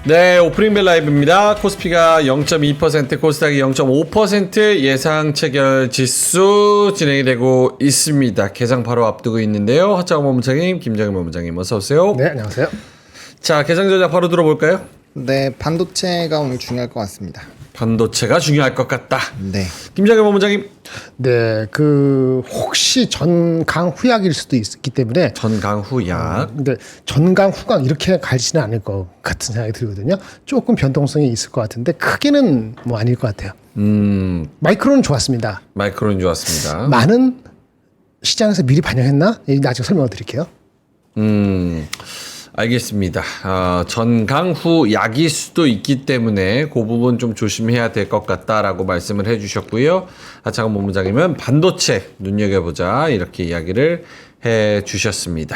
네, 오프닝 벨 라이브입니다. 코스피가 0.2%, 코스닥이 0.5% 예상 체결 지수 진행이 되고 있습니다. 개장 바로 앞두고 있는데요. 하창원 본부장님, 김정일 본부장님 어서 오세요. 네, 안녕하세요. 자, 개장 전략 바로 들어볼까요? 네, 반도체가 오늘 중요할 것 같습니다. 반도체가 중요할 것 같다. 네. 김정일 본부장님. 네, 혹시 전강 후약일 수도 있기 때문에 전강 후약. 근데 전강 후강 이렇게 갈지는 않을 것 같은 생각이 들거든요. 조금 변동성이 있을 것 같은데 크게는 뭐 아닐 것 같아요. 마이크로는 좋았습니다. 마이크로는 좋았습니다. 많은 시장에서 미리 반영했나? 나중에 설명을 드릴게요. 알겠습니다. 전강 후 약일 수도 있기 때문에 그 부분 좀 조심해야 될 것 같다라고 말씀을 해주셨고요. 하창원 본부장님은 반도체 눈여겨보자 이렇게 이야기를 해주셨습니다.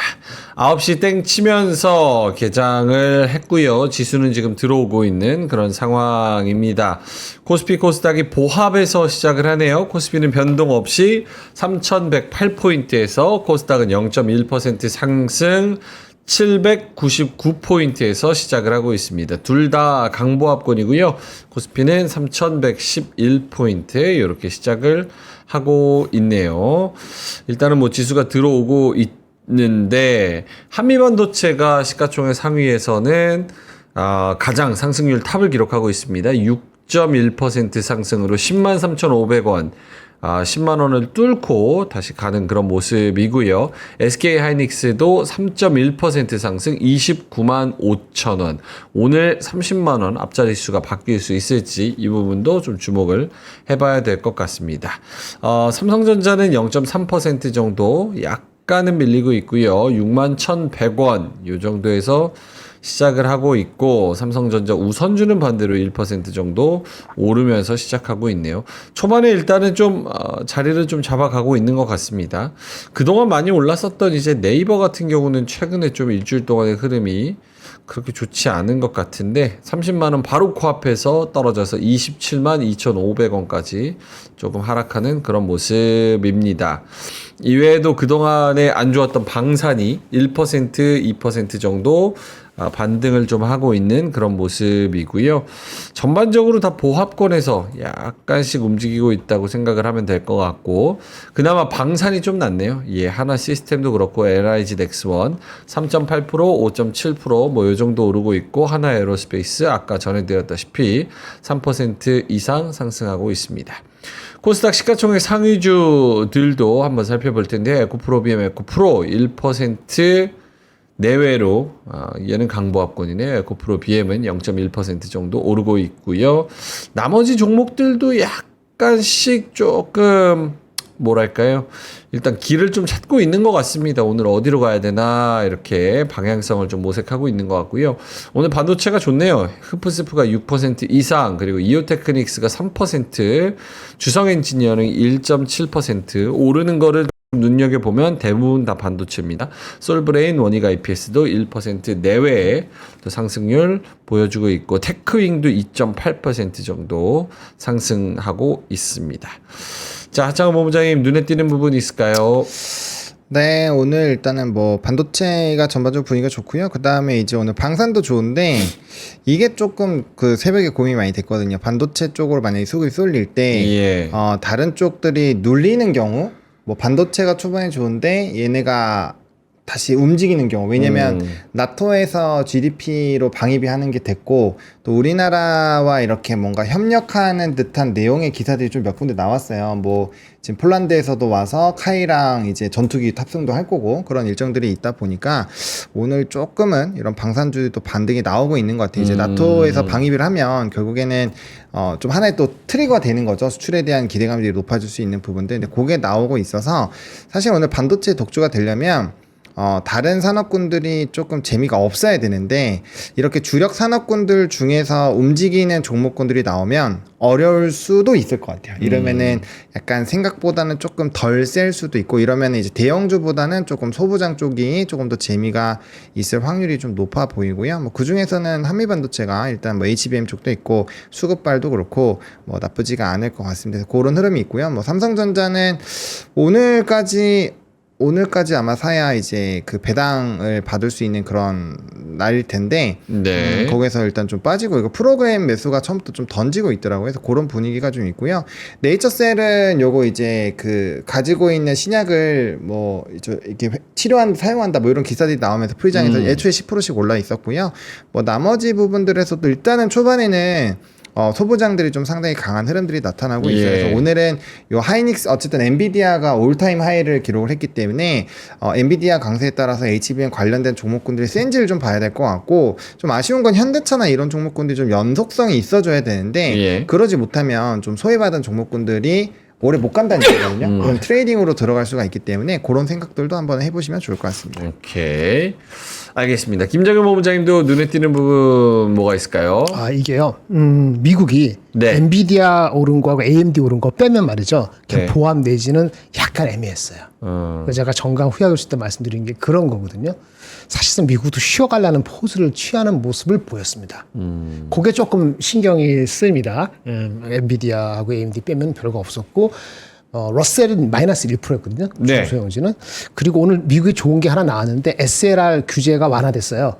9시 땡 치면서 개장을 했고요. 지수는 지금 들어오고 있는 그런 상황입니다. 코스피 코스닥이 보합에서 시작을 하네요. 코스피는 변동 없이 3,108포인트에서 코스닥은 0.1% 상승 799포인트에서 시작을 하고 있습니다. 둘 다 강보합권이고요. 코스피는 3111포인트 이렇게 시작을 하고 있네요. 일단은 뭐 지수가 들어오고 있는데 한미반도체가 시가총액 상위에서는 가장 상승률 탑을 기록하고 있습니다. 6.1% 상승으로 103,500원 10만 원을 뚫고 다시 가는 그런 모습이고요. SK 하이닉스도 3.1% 상승 29만 5천 원. 오늘 30만 원 앞자리 수가 바뀔 수 있을지 이 부분도 좀 주목을 해봐야 될 것 같습니다. 삼성전자는 0.3% 정도 약간은 밀리고 있고요. 6만 1,100원 이 정도에서 시작을 하고 있고 삼성전자 우선주는 반대로 1% 정도 오르면서 시작하고 있네요. 초반에 일단은 좀 자리를 좀 잡아가고 있는 것 같습니다. 그동안 많이 올랐었던 이제 네이버 같은 경우는 최근에 좀 일주일 동안의 흐름이 그렇게 좋지 않은 것 같은데 30만 원 바로 코앞에서 떨어져서 27만 2,500원까지 조금 하락하는 그런 모습입니다. 이외에도 그동안에 안 좋았던 방산이 1%, 2% 정도 반등을 좀 하고 있는 그런 모습이고요. 전반적으로 다 보합권에서 약간씩 움직이고 있다고 생각을 하면 될 것 같고 그나마 방산이 좀 낫네요. 예, 하나 시스템도 그렇고 LIG 넥스원 3.8%, 5.7% 뭐 요 정도 오르고 있고 하나 에어로스페이스 아까 전해드렸다시피 3% 이상 상승하고 있습니다. 코스닥 시가총액 상위주들도 한번 살펴볼 텐데 에코프로 BM 에코프로 1% 내외로 얘는 강보합권이네요. 에코프로 BM은 0.1% 정도 오르고 있고요. 나머지 종목들도 약간씩 조금 뭐랄까요? 일단 길을 좀 찾고 있는 것 같습니다. 오늘 어디로 가야 되나 이렇게 방향성을 좀 모색하고 있는 것 같고요. 오늘 반도체가 좋네요. 흡프스프가 6% 이상 그리고 이오테크닉스가 3% 주성엔지니어링 1.7% 오르는 거를 눈여겨보면 대부분 다 반도체입니다. 솔브레인, 원익 IPS도 1% 내외의 또 상승률 보여주고 있고 테크윙도 2.8% 정도 상승하고 있습니다. 자, 하창원 본부장님 눈에 띄는 부분이 있을까요? 네, 오늘 일단은 뭐 반도체가 전반적으로 분위기가 좋고요. 그 다음에 이제 오늘 방산도 좋은데 이게 조금 그 새벽에 고민이 많이 됐거든요. 반도체 쪽으로 만약에 수급이 쏠릴 때 다른 쪽들이 눌리는 경우 뭐 반도체가 초반에 좋은데 얘네가 다시 움직이는 경우 왜냐면 나토에서 GDP로 방위비 하는 게 됐고 또 우리나라와 이렇게 뭔가 협력하는 듯한 내용의 기사들이 좀 몇 군데 나왔어요. 뭐 지금 폴란드에서도 와서 카이랑 이제 전투기 탑승도 할 거고 그런 일정들이 있다 보니까 오늘 조금은 이런 방산주도 반등이 나오고 있는 것 같아요. 이제 나토에서 방위비를 하면 결국에는 좀 하나의 또 트리거가 되는 거죠. 수출에 대한 기대감이 높아질 수 있는 부분들. 근데 그게 나오고 있어서 사실 오늘 반도체 독주가 되려면 다른 산업군들이 조금 재미가 없어야 되는데 이렇게 주력 산업군들 중에서 움직이는 종목군들이 나오면 어려울 수도 있을 것 같아요. 이러면은 약간 생각보다는 조금 덜 셀 수도 있고 이러면 이제 대형주보다는 조금 소부장 쪽이 조금 더 재미가 있을 확률이 좀 높아 보이고요. 뭐 그 중에서는 한미반도체가 일단 뭐 HBM 쪽도 있고 수급발도 그렇고 뭐 나쁘지가 않을 것 같습니다. 그래서 그런 흐름이 있고요. 뭐 삼성전자는 오늘까지 오늘까지 아마 사야 이제 그 배당을 받을 수 있는 그런 날일 텐데 네. 거기서 일단 좀 빠지고 이거 프로그램 매수가 처음부터 좀 던지고 있더라고요. 그래서 그런 분위기가 좀 있고요. 네이처셀은 요거 이제 그 가지고 있는 신약을 뭐 이렇게 사용한다 뭐 이런 기사들이 나오면서 프리장에서 애초에 10%씩 올라 있었고요. 뭐 나머지 부분들에서도 일단은 초반에는 소부장들이 좀 상당히 강한 흐름들이 나타나고 있어요. 그래서 오늘은 요 하이닉스 어쨌든 엔비디아가 올타임 하이를 기록을 했기 때문에 엔비디아 강세에 따라서 HBM 관련된 종목군들이 센지를 좀 봐야 될 것 같고 좀 아쉬운 건 현대차나 이런 종목군들이 좀 연속성이 있어줘야 되는데 그러지 못하면 좀 소외받은 종목군들이 오래 못 간다는 얘기거든요. 그럼 트레이딩으로 들어갈 수가 있기 때문에 그런 생각들도 한번 해보시면 좋을 것 같습니다. 오케이. 알겠습니다. 김정일 본부장님도 눈에 띄는 부분 뭐가 있을까요? 이게요. 미국이 네. 엔비디아 오른 거하고 AMD 오른 거 빼면 말이죠. 네. 보합 내지는 약간 애매했어요. 그래서 제가 정강 후약했을 때 말씀드린 게 그런 거거든요. 사실상 미국도 쉬어가려는 포즈를 취하는 모습을 보였습니다. 그게 조금 신경이 쓰입니다. 엔비디아하고 AMD 빼면 별거 없었고 러셀은 마이너스 1%였거든요. 네. 소형주는. 그리고 오늘 미국이 좋은 게 하나 나왔는데 SLR 규제가 완화됐어요.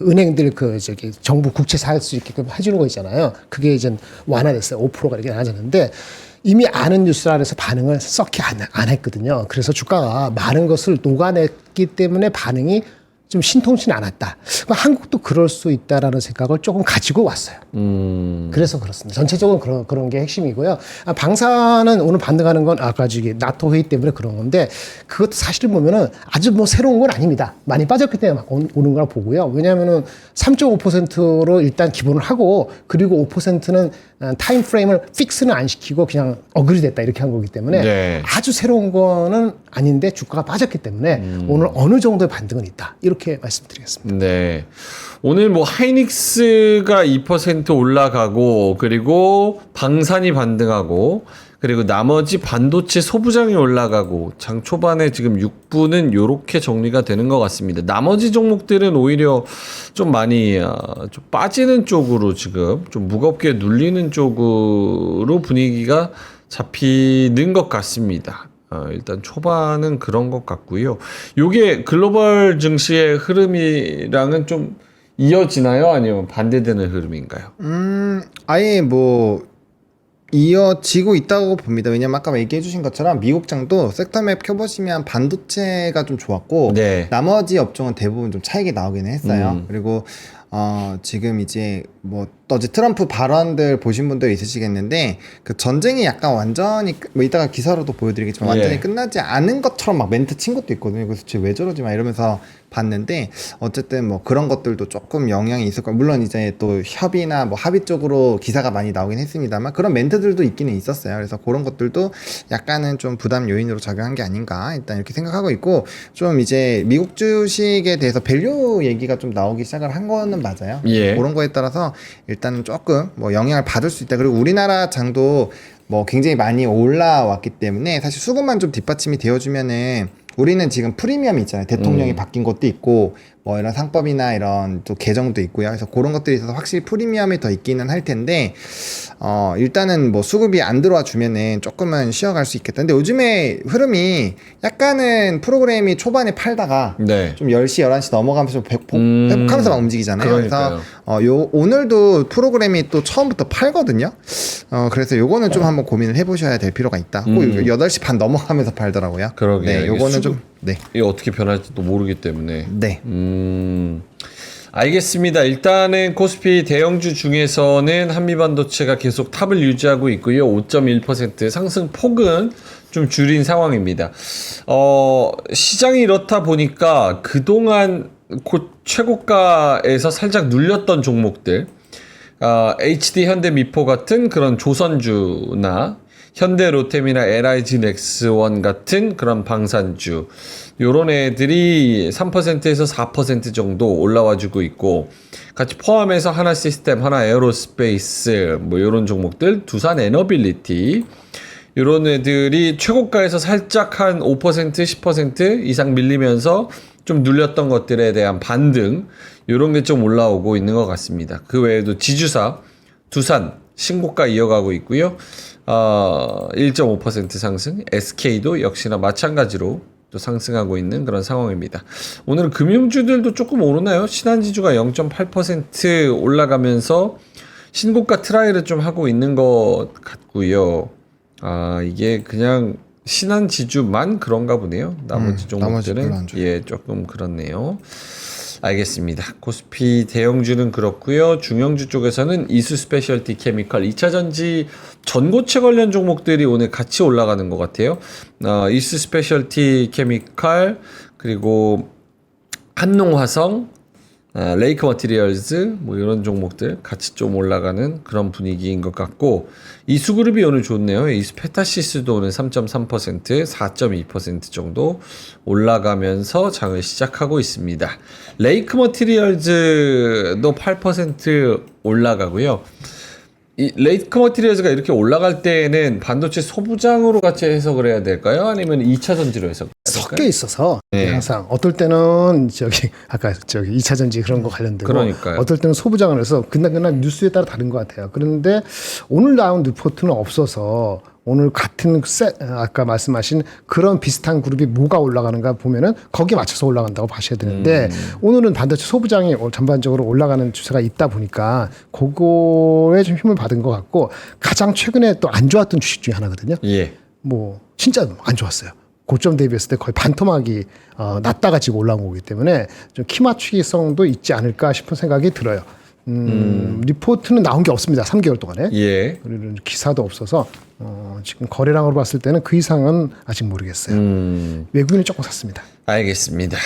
은행들 정부 국채 살 수 있게끔 해주는 거 있잖아요. 그게 이제 완화됐어요. 5%가 이렇게 나아졌는데 이미 아는 뉴스라 해서 반응을 썩히 안 했거든요. 그래서 주가가 많은 것을 녹아냈기 때문에 반응이 좀 신통치 않았다. 한국도 그럴 수 있다라는 생각을 조금 가지고 왔어요. 그래서 그렇습니다. 전체적으로 그런 게 핵심이고요. 방사는 오늘 반등하는 건 아까 나토 회의 때문에 그런 건데 그것도 사실은 보면은 아주 뭐 새로운 건 아닙니다. 많이 빠졌기 때문에 막 오는 거라 보고요. 왜냐하면은 3.5%로 일단 기본을 하고 그리고 5%는 타임 프레임을 픽스는 안 시키고 그냥 어그리 됐다 이렇게 한 거기 때문에 네. 아주 새로운 거는 아닌데 주가가 빠졌기 때문에 오늘 어느 정도의 반등은 있다. 이렇게 말씀드리겠습니다. 네. 오늘 뭐 하이닉스가 2% 올라가고 그리고 방산이 반등하고 그리고 나머지 반도체 소부장이 올라가고 장 초반에 지금 6분은 요렇게 정리가 되는 것 같습니다. 나머지 종목들은 오히려 좀 많이 좀 빠지는 쪽으로 지금 좀 무겁게 눌리는 쪽으로 분위기가 잡히는 것 같습니다. 일단 초반은 그런 것 같고요. 요게 글로벌 증시의 흐름이랑은 좀 이어지나요? 아니면 반대되는 흐름인가요? 아예 뭐 이어지고 있다고 봅니다. 왜냐면 아까 얘기해 주신 것처럼 미국장도 섹터맵 켜보시면 반도체가 좀 좋았고 네. 나머지 업종은 대부분 좀 차익이 나오긴 했어요. 그리고 지금 이제 뭐 어제 트럼프 발언들 보신 분들 있으시겠는데 그 전쟁이 약간 완전히 뭐 이따가 기사로도 보여드리겠지만 완전히 끝나지 않은 것처럼 막 멘트 친 것도 있거든요. 그래서 쟤 왜 저러지 막 이러면서 봤는데 어쨌든 뭐 그런 것들도 조금 영향이 있을 거예요. 물론 이제 또 협의나 뭐 합의 쪽으로 기사가 많이 나오긴 했습니다만 그런 멘트들도 있기는 있었어요. 그래서 그런 것들도 약간은 좀 부담 요인으로 작용한 게 아닌가 일단 이렇게 생각하고 있고 좀 이제 미국 주식에 대해서 밸류 얘기가 좀 나오기 시작을 한 거는 맞아요. 그런 거에 따라서 일단은 조금 뭐 영향을 받을 수 있다. 그리고 우리나라 장도 뭐 굉장히 많이 올라왔기 때문에 사실 수급만 좀 뒷받침이 되어주면은 우리는 지금 프리미엄이 있잖아요. 대통령이 바뀐 것도 있고 뭐 이런 상법이나 이런 또 개정도 있고요. 그래서 그런 것들이 있어서 확실히 프리미엄이 더 있기는 할 텐데 일단은 뭐 수급이 안 들어와 주면은 조금은 쉬어갈 수 있겠다. 근데 요즘에 흐름이 약간은 프로그램이 초반에 팔다가 좀 10시, 11시 넘어가면서 회복하면서 막 움직이잖아요. 그러니까요. 그래서 오늘도 프로그램이 또 처음부터 팔거든요. 그래서 요거는 좀 한번 고민을 해보셔야 될 필요가 있다. 꼭 8시 반 넘어가면서 팔더라고요. 그러게요. 네, 요거는 좀 이게 어떻게 변할지도 모르기 때문에. 네. 알겠습니다. 일단은 코스피 대형주 중에서는 한미반도체가 계속 탑을 유지하고 있고요. 5.1% 상승 폭은 좀 줄인 상황입니다. 시장이 이렇다 보니까 그동안 최고가에서 살짝 눌렸던 종목들, HD 현대미포 같은 그런 조선주나 현대 로템이나 LIG 넥스원 같은 그런 방산주 요런 애들이 3%에서 4% 정도 올라와주고 있고 같이 포함해서 하나 시스템, 하나 에어로스페이스 뭐 요런 종목들, 두산 에너빌리티 요런 애들이 최고가에서 살짝 한 5% 10% 이상 밀리면서 좀 눌렸던 것들에 대한 반등 요런 게 좀 올라오고 있는 것 같습니다. 그 외에도 지주사, 두산 신고가 이어가고 있고요. 1.5% 상승, SK도 역시나 마찬가지로 또 상승하고 있는 그런 상황입니다. 오늘은 금융주들도 조금 오르나요? 신한지주가 0.8% 올라가면서 신고가 트라이를 좀 하고 있는 것 같고요. 아, 이게 그냥 신한지주만 그런가 보네요. 나머지 나머지 별로 종목들은 안 좋아요. 예, 조금 그렇네요. 알겠습니다. 코스피 대형주는 그렇고요. 중형주 쪽에서는 이수 스페셜티 케미컬 2차 전지 전고체 관련 종목들이 오늘 같이 올라가는 것 같아요. 이수 스페셜티 케미컬 그리고 한농화성, 레이크 머티리얼즈 뭐 이런 종목들 같이 좀 올라가는 그런 분위기인 것 같고 이수그룹이 오늘 좋네요. 이수페타시스도 오늘 3.3%, 4.2% 정도 올라가면서 장을 시작하고 있습니다. 레이크 머티리얼즈도 8% 올라가고요. 이 레이크 머티리얼즈가 이렇게 올라갈 때에는 반도체 소부장으로 같이 해석을 해야 될까요? 아니면 2차 전지로 해석해야 될까요? 섞여 있어서 네. 항상 어떨 때는 아까 2차 전지 그런 거 관련되고 그러니까요. 어떨 때는 소부장을 해서 그날 뉴스에 따라 다른 것 같아요. 그런데 오늘 나온 리포트는 없어서 오늘 같은 아까 말씀하신 그런 비슷한 그룹이 뭐가 올라가는가 보면은 거기에 맞춰서 올라간다고 봐셔야 되는데 오늘은 반도체 소부장이 전반적으로 올라가는 추세가 있다 보니까 그거에 좀 힘을 받은 것 같고 가장 최근에 또 안 좋았던 주식 중에 하나거든요. 예. 뭐 진짜 안 좋았어요. 고점 대비했을 때 거의 반토막이 났다가 지금 올라온 거기 때문에 좀 키 맞추기성도 있지 않을까 싶은 생각이 들어요. 리포트는 나온 게 없습니다. 3개월 동안에. 예. 그리고 기사도 없어서 지금 거래량으로 봤을 때는 그 이상은 아직 모르겠어요. 외국인이 조금 샀습니다. 알겠습니다.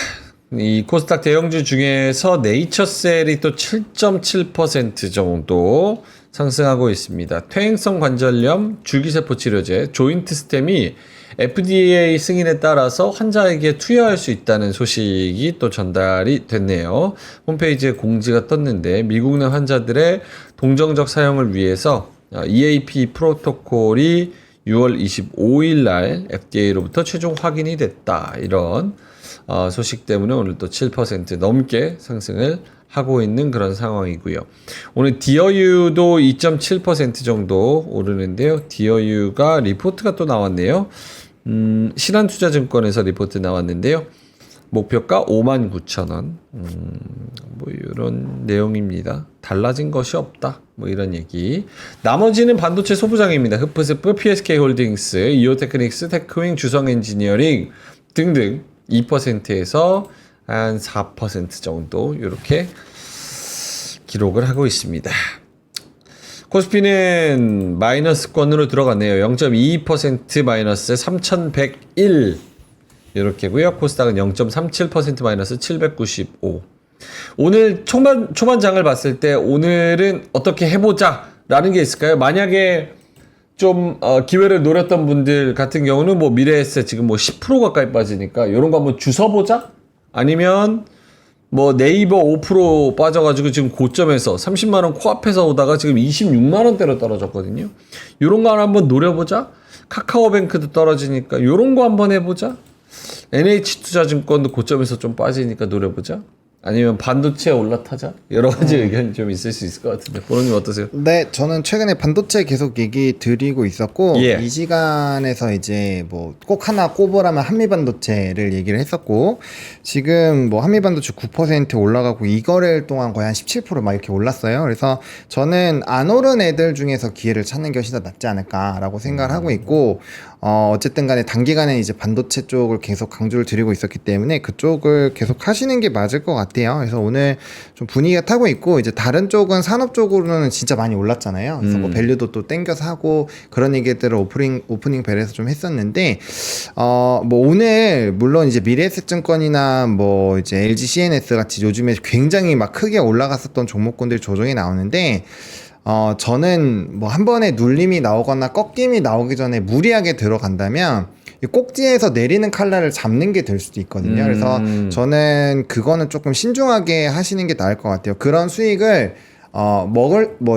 이 코스닥 대형주 중에서 네이처셀이 또 7.7% 정도 상승하고 있습니다. 퇴행성 관절염 줄기세포 치료제 조인트 스템이 FDA 승인에 따라서 환자에게 투여할 수 있다는 소식이 또 전달이 됐네요. 홈페이지에 공지가 떴는데 미국 내 환자들의 동정적 사용을 위해서 EAP 프로토콜이 6월 25일 날 FDA로부터 최종 확인이 됐다. 이런 소식 때문에 오늘 또 7% 넘게 상승을 하고 있는 그런 상황이고요. 오늘 디어유도 2.7% 정도 오르는데요. 디어유가 리포트가 또 나왔네요. 신한투자증권에서 리포트 나왔는데요. 목표가 59,000원. 뭐 이런 내용입니다. 달라진 것이 없다. 뭐 이런 얘기. 나머지는 반도체 소부장입니다. 흡프스프, PSK홀딩스, 이오테크닉스, 테크윙, 주성엔지니어링 등등 2%에서 한 4% 정도 이렇게 기록을 하고 있습니다. 코스피는 마이너스권으로 들어갔네요. 0.22% 마이너스 3,101 이렇게고요. 코스닥은 0.37% 마이너스 795. 오늘 초반장을 봤을 때 오늘은 어떻게 해보자 라는 게 있을까요? 만약에 좀 기회를 노렸던 분들 같은 경우는 뭐 미래에셋 지금 뭐 10% 가까이 빠지니까 이런 거 한번 주워보자? 아니면 뭐 네이버 5% 빠져가지고 지금 고점에서 30만원 코앞에서 오다가 지금 26만원대로 떨어졌거든요. 요런 거 한번 노려보자. 카카오뱅크도 떨어지니까 요런 거 한번 해보자. NH투자증권도 고점에서 좀 빠지니까 노려보자. 아니면 반도체에 올라타자. 여러 가지 의견이 좀 있을 수 있을 것 같은데 보로님 어떠세요? 네, 저는 최근에 반도체 계속 얘기 드리고 있었고 예. 이 시간에서 이제 뭐 꼭 하나 꼽으라면 한미반도체를 얘기를 했었고 지금 뭐 한미반도체 9% 올라가고 2거래일 동안 거의 한 17%막 이렇게 올랐어요. 그래서 저는 안 오른 애들 중에서 기회를 찾는 것이 더 낫지 않을까라고 생각을 하고 있고 어쨌든 간에 단기간에 이제 반도체 쪽을 계속 강조를 드리고 있었기 때문에 그쪽을 계속 하시는 게 맞을 것 같아요. 그래서 오늘 좀 분위기가 타고 있고 이제 다른 쪽은 산업 쪽으로는 진짜 많이 올랐잖아요. 그래서 뭐 밸류도 또 땡겨서 하고 그런 얘기들을 오프닝 벨에서 좀 했었는데 뭐 오늘 물론 이제 미래에셋증권이나 뭐 이제 LG CNS 같이 요즘에 굉장히 막 크게 올라갔었던 종목군들이 조정이 나오는데 저는 뭐 한 번에 눌림이 나오거나 꺾임이 나오기 전에 무리하게 들어간다면 이 꼭지에서 내리는 칼날을 잡는 게 될 수도 있거든요. 그래서 저는 그거는 조금 신중하게 하시는 게 나을 것 같아요. 그런 수익을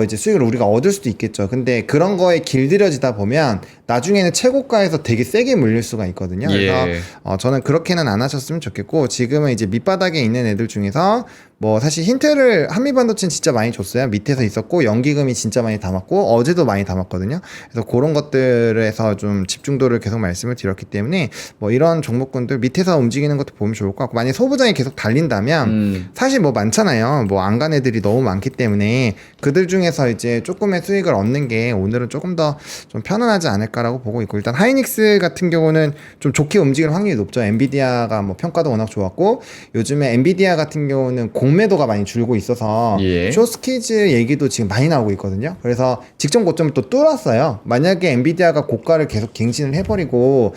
이제 수익을 우리가 얻을 수도 있겠죠. 근데 그런 거에 길들여지다 보면 나중에는 최고가에서 되게 세게 물릴 수가 있거든요. 그래서 예. 저는 그렇게는 안 하셨으면 좋겠고, 지금은 이제 밑바닥에 있는 애들 중에서 뭐 사실 힌트를 한미반도체는 진짜 많이 줬어요. 밑에서 있었고 연기금이 진짜 많이 담았고 어제도 많이 담았거든요. 그래서 그런 것들에서 좀 집중도를 계속 말씀을 드렸기 때문에 뭐 이런 종목군들 밑에서 움직이는 것도 보면 좋을 것 같고, 만약에 소부장이 계속 달린다면 사실 뭐 많잖아요. 뭐 안 간 애들이 너무 많기 때문에 그들 중에서 이제 조금의 수익을 얻는 게 오늘은 조금 더 좀 편안하지 않을까라고 보고 있고, 일단 하이닉스 같은 경우는 좀 좋게 움직일 확률이 높죠. 엔비디아가 뭐 평가도 워낙 좋았고, 요즘에 엔비디아 같은 경우는 공매도가 많이 줄고 있어서 예. 쇼스키즈 얘기도 지금 많이 나오고 있거든요. 그래서 직전 고점을 또 뚫었어요. 만약에 엔비디아가 고가를 계속 갱신을 해버리고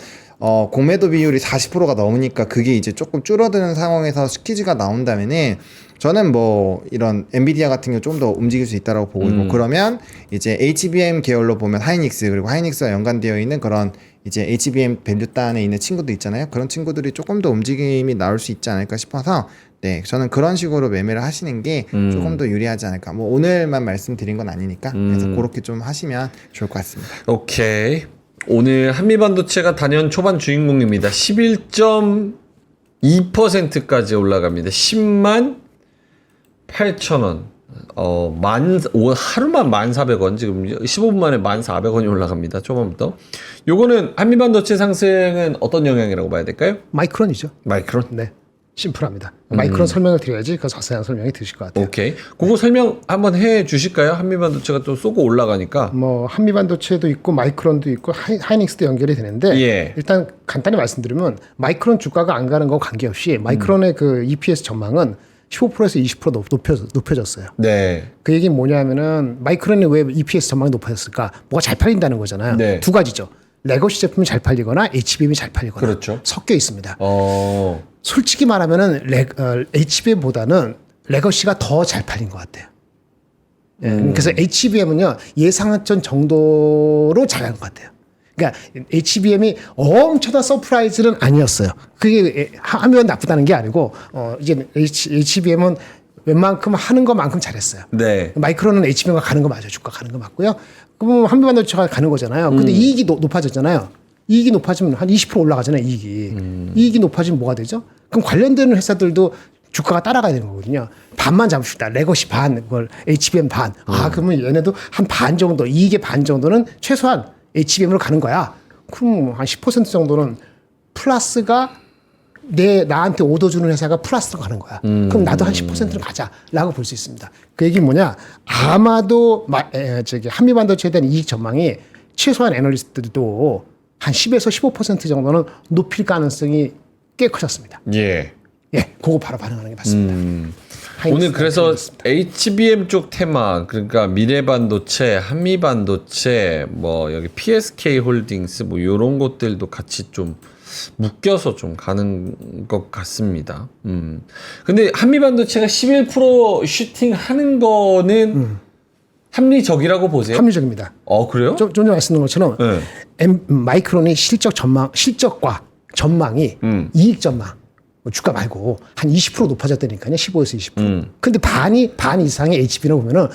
공매도 비율이 40%가 넘으니까 그게 이제 조금 줄어드는 상황에서 스키즈가 나온다면은 저는 뭐 이런 엔비디아 같은 경우 좀 더 움직일 수 있다고 보고 있고, 그러면 이제 HBM 계열로 보면 하이닉스, 그리고 하이닉스와 연관되어 있는 그런 이제 HBM 밸류단에 있는 친구도 있잖아요. 그런 친구들이 조금 더 움직임이 나올 수 있지 않을까 싶어서, 네, 저는 그런 식으로 매매를 하시는 게 조금 더 유리하지 않을까. 뭐 오늘만 말씀드린 건 아니니까, 그래서 그렇게 좀 하시면 좋을 것 같습니다. 오케이. 오늘 한미반도체가 단연 초반 주인공입니다. 11.2%까지 올라갑니다. 10만 8,000원. 하루만 1,400원. 지금 15분 만에 1,400원이 올라갑니다. 초반부터. 요거는 한미반도체 상승은 어떤 영향이라고 봐야 될까요? 마이크론이죠. 마이크론? 네. 심플합니다. 마이크론 설명을 드려야지 그 자세한 설명이 드실 것 같아요. 오케이. 그거 설명 한번 해 주실까요? 한미반도체가 또 쏘고 올라가니까. 뭐 한미반도체도 있고 마이크론도 있고 하이닉스도 연결이 되는데, 예. 일단 간단히 말씀드리면 마이크론 주가가 안 가는 거 관계없이 마이크론의 그 EPS 전망은 15%에서 20% 높여졌어요. 네. 그 얘기는 뭐냐면은 마이크론이 왜 EPS 전망이 높아졌을까? 뭐가 잘 팔린다는 거잖아요. 네. 두 가지죠. 레거시 제품이 잘 팔리거나 HBM이 잘 팔리거나 그렇죠. 섞여 있습니다. 어. 솔직히 말하면은 HBM보다는 레거시가 더 잘 팔린 것 같아요. 예, 그래서 HBM은요 예상했던 정도로 잘한 것 같아요. 그러니까 HBM이 엄청난 서프라이즈는 아니었어요. 그게 하면 나쁘다는 게 아니고 이제 HBM은 웬만큼 하는 것만큼 잘했어요. 네. 마이크론은 HBM가 가는 거 맞아요. 주가 가는 거 맞고요. 그럼 한미반도체가 가는 거잖아요. 근데 이익이 높아졌잖아요. 이익이 높아지면 한 20% 올라가잖아요. 이익이 높아지면 뭐가 되죠? 그럼 관련되는 회사들도 주가가 따라가야 되는 거거든요. 반만 잡읍시다. 레거시 반, 그걸 HBM 반. 그러면 얘네도 한 반 정도, 이익의 반 정도는 최소한 HBM으로 가는 거야. 그럼 한 10% 정도는 플러스가 나한테 오더 주는 회사가 플러스로 가는 거야. 그럼 나도 한 10%는 가자라고 볼 수 있습니다. 그 얘기 뭐냐? 아마도 한미반도체에 대한 이익 전망이 최소한 애널리스트들도 한 10에서 15% 정도는 높일 가능성이 꽤 커졌습니다. 예. 예, 그거 바로 반응하는 게 맞습니다. 오늘 그래서 HBM 쪽 테마, 그러니까 미래반도체, 한미반도체, 뭐 여기 PSK 홀딩스 뭐 요런 것들도 같이 좀 묶여서 좀 가는 것 같습니다. 근데 한미반도체가 11% 슈팅 하는 거는 합리적이라고 보세요? 합리적입니다. 그래요? 좀 전에 말씀드린 것처럼 네. 마이크론의 실적과 전망이 이익 전망, 주가 말고 한 20% 높아졌다니까요. 15에서 20%. 근데 반 이상의 HBM을 보면은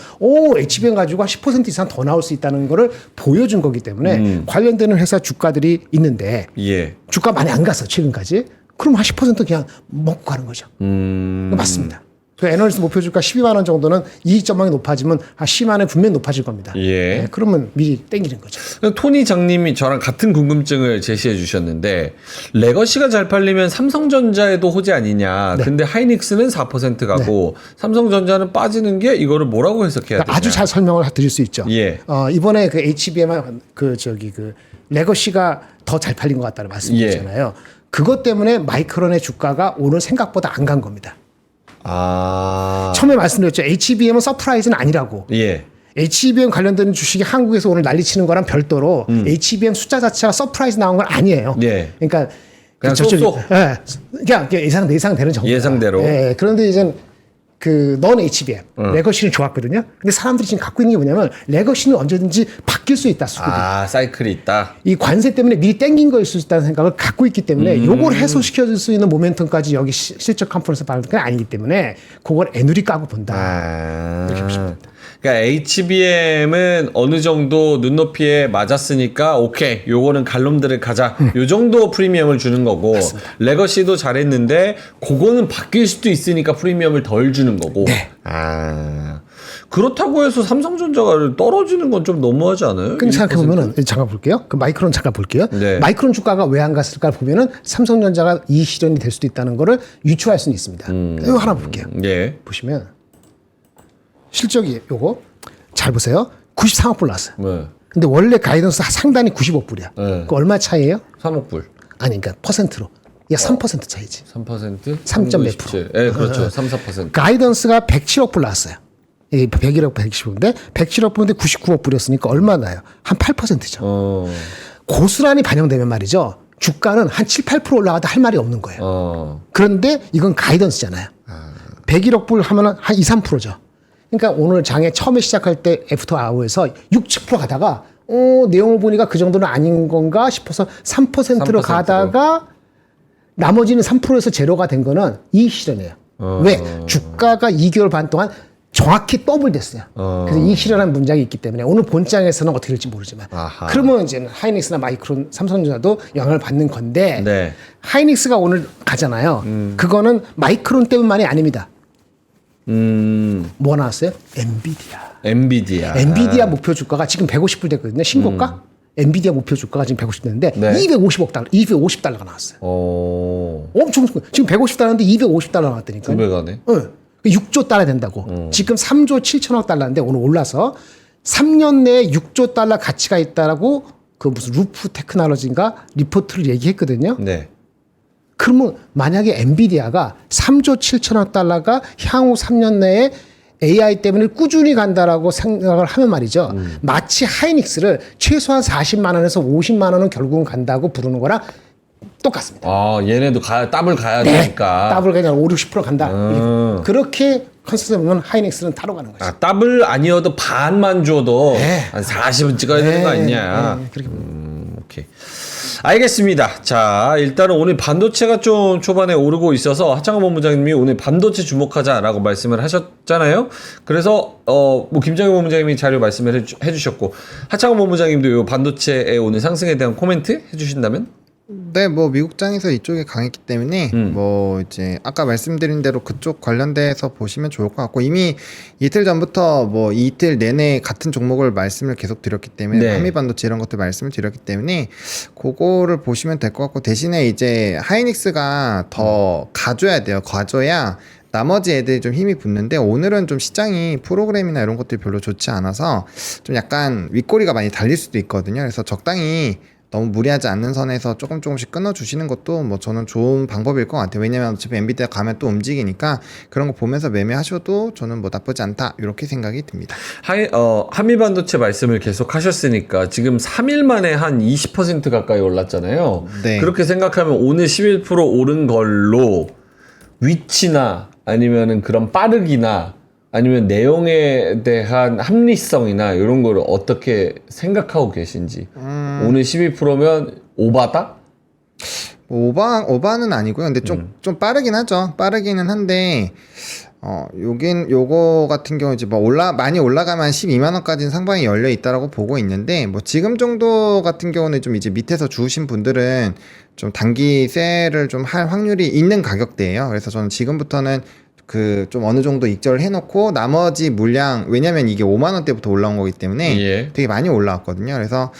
HBM 가지고 한 10% 이상 더 나올 수 있다는 거를 보여준 거기 때문에 관련되는 회사 주가들이 있는데 예. 주가 많이 안 갔어 최근까지. 그럼 한 10% 그냥 먹고 가는 거죠. 맞습니다. 그 애널리스트 목표 주가 12만 원 정도는 이익 전망이 높아지면 한 10만 원에 분명히 높아질 겁니다. 예. 네, 그러면 미리 땡기는 거죠. 토니 장님이 저랑 같은 궁금증을 제시해 주셨는데 레거시가 잘 팔리면 삼성전자에도 호재 아니냐. 네. 근데 하이닉스는 4% 가고 삼성전자는 빠지는 게 이거를 뭐라고 해석해야 되냐. 아주 잘 설명을 드릴 수 있죠. 예. 이번에 그 HBM 레거시가 더 잘 팔린 것 같다는 말씀이잖아요. 그것 때문에 마이크론의 주가가 오늘 생각보다 안 간 겁니다. 처음에 말씀드렸죠. HBM은 서프라이즈는 아니라고. 예. HBM 관련된 주식이 한국에서 오늘 난리치는 거랑 별도로 HBM 숫자 자체가 서프라이즈 나온 건 아니에요. 예. 그러니까 그냥 저쪽이- 쏙쏙. 예. 그냥 예상되는 정도. 예상대로. 예. 그런데 이제 넌 HBM 레거시는 좋았거든요. 근데 사람들이 지금 갖고 있는 게 뭐냐면 레거시는 언제든지 바뀔 수 있다. 수급이. 사이클이 있다. 이 관세 때문에 미리 땡긴 거일 수 있다는 생각을 갖고 있기 때문에 요걸 해소시켜줄 수 있는 모멘텀까지 여기 실적 컨퍼런스 받을 건 아니기 때문에 그걸 애누리 까고 본다. 이렇게 보시면 그러니까 HBM은 어느 정도 눈높이에 맞았으니까 오케이 요거는 갈놈들을 가자 요 정도 프리미엄을 주는 거고 레거시도 잘했는데 그거는 바뀔 수도 있으니까 프리미엄을 덜 주는 거고 네. 아 그렇다고 해서 삼성전자가 떨어지는 건 좀 너무하지 않아요? 근데 1%? 생각해보면은 잠깐 볼게요. 그 마이크론 잠깐 볼게요. 네. 마이크론 주가가 왜 안 갔을까 보면은 삼성전자가 이 실현이 될 수도 있다는 거를 유추할 수는 있습니다. 이거 하나 볼게요. 예. 보시면 실적이 요거 잘 보세요. 93억 불 나왔어요. 네. 근데 원래 가이던스 상단이 90억 불이야. 네. 그 얼마 차이예요? 3억 불. 아니 그러니까 퍼센트로. 이게 3% 차이지. 3%? 3.몇%. 예, 네, 그렇죠. 3, 4%. 가이던스가 107억 불 나왔어요. 이 101억, 110억인데 107억 불인데 99억 불이었으니까 얼마 나요? 한 8%죠. 고스란히 반영되면 말이죠. 주가는 한 7, 8% 올라가도 할 말이 없는 거예요. 그런데 이건 가이던스잖아요. 101억 불 하면 한 2, 3%죠. 그러니까 오늘 장에 처음에 시작할 때 애프터 아워에서 6, 7% 가다가 내용을 보니까 그 정도는 아닌 건가 싶어서 3%로 3%로. 가다가 나머지는 3%에서 제로가 된 거는 이 실현이에요. 왜? 주가가 2개월 반 동안 정확히 더블 됐어요. 그래서 이 실현한 문장이 있기 때문에 오늘 본장에서는 어떻게 될지 모르지만 아하. 그러면 이제 하이닉스나 마이크론, 삼성전자도 영향을 받는 건데 네. 하이닉스가 오늘 가잖아요. 그거는 마이크론 때문만이 아닙니다. 뭐 나왔어요? 엔비디아. 엔비디아 목표 주가가 지금 150불 됐거든요. 신고가? 엔비디아 목표 주가가 지금 150 됐는데 네. 250달러가 나왔어요. 엄청 지금 150달러인데 250달러 나왔다니까. 2배 가네. 6조 달러 된다고. 지금 3조 7천억 달러인데 오늘 올라서 3년 내에 6조 달러 가치가 있다라고 그 무슨 루프 테크놀로지인가 리포트를 얘기했거든요. 네. 그러면 만약에 엔비디아가 3조 7천억 달러가 향후 3년 내에 AI 때문에 꾸준히 간다라고 생각을 하면 말이죠. 마치 하이닉스를 최소한 40만 원에서 50만 원은 결국은 간다고 부르는 거랑 똑같습니다. 아, 얘네도 더블 가야 네. 되니까. 더블 그냥 5, 60% 간다. 그렇게 컨셉이면 하이닉스는 따로 가는 거죠. 아, 더블 아니어도 반만 줘도 네. 한 40은 찍어야 되는 거 아니냐. 네, 그렇게 오케이. 알겠습니다. 자, 일단은 오늘 반도체가 좀 초반에 오르고 있어서 하창호 본부장님이 오늘 반도체 주목하자라고 말씀을 하셨잖아요. 그래서 뭐 김정희 본부장님이 자료 말씀을 해주셨고 하창호 본부장님도 이 반도체의 오늘 상승에 대한 코멘트 해주신다면? 네, 뭐 미국장에서 이쪽에 강했기 때문에 뭐 이제 아까 말씀드린 대로 그쪽 관련돼서 보시면 좋을 것 같고 이미 이틀 전부터 뭐 이틀 내내 같은 종목을 말씀을 계속 드렸기 때문에 네. 한미반도체 이런 것들 말씀을 드렸기 때문에 그거를 보시면 될 것 같고 대신에 이제 하이닉스가 더 가져야 돼요. 가져야 나머지 애들이 좀 힘이 붙는데 오늘은 좀 시장이 프로그램이나 이런 것들이 별로 좋지 않아서 좀 약간 윗꼬리가 많이 달릴 수도 있거든요. 그래서 적당히 너무 무리하지 않는 선에서 조금씩 끊어주시는 것도 뭐 저는 좋은 방법일 것 같아요. 왜냐면 어차피 엔비디아 가면 또 움직이니까 그런 거 보면서 매매하셔도 저는 뭐 나쁘지 않다 이렇게 생각이 듭니다. 한미반도체 말씀을 계속 하셨으니까 지금 3일 만에 한 20% 가까이 올랐잖아요. 네. 그렇게 생각하면 오늘 11% 오른 걸로 위치나 아니면은 그런 빠르기나 아니면 내용에 대한 합리성이나 이런 거를 어떻게 생각하고 계신지. 오늘 12%면 오바다? 뭐 오바는 아니고요. 근데 좀 빠르긴 하죠. 빠르기는 한데 요거 같은 경우 이제 뭐 많이 올라가면 12만 원까지는 상방이 열려 있다라고 보고 있는데 뭐 지금 정도 같은 경우는 좀 이제 밑에서 주우신 분들은 좀 단기 세를 좀 할 확률이 있는 가격대예요. 그래서 저는 지금부터는 그 좀 어느 정도 익절을 해놓고 나머지 물량 왜냐면 이게 5만 원대부터 올라온 거기 때문에 예. 되게 많이 올라왔거든요. 그래서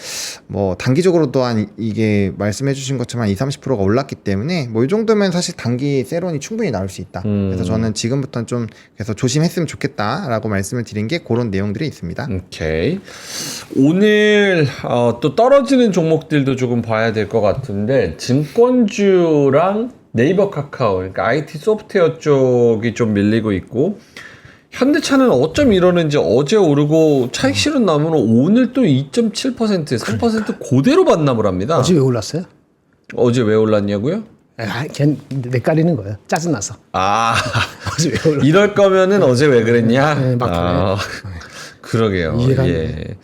뭐 단기적으로 또한 이게 말씀해주신 것처럼 20-30%가 올랐기 때문에 뭐 이 정도면 사실 단기 세론이 충분히 나올 수 있다. 그래서 저는 지금부터는 좀 그래서 조심했으면 좋겠다라고 말씀을 드린 게 그런 내용들이 있습니다. 오케이. 오늘 또 떨어지는 종목들도 조금 봐야 될 것 같은데 증권주랑 네이버 카카오, 그러니까 IT 소프트웨어 쪽이 좀 밀리고 있고 현대차는 어쩜 이러는지 어제 오르고 차익 실현 나오면 오늘 또 2.7%, 3% 그대로 반납을 합니다. 어제 왜 올랐어요? 어제 왜 올랐냐고요? 걔 내까리는 거예요. 짜증나서. 아, 어제 왜 올랐어요? 이럴 거면은 어제 왜 그랬냐? 네, 막 아, 그러게요. 이해가 안 예.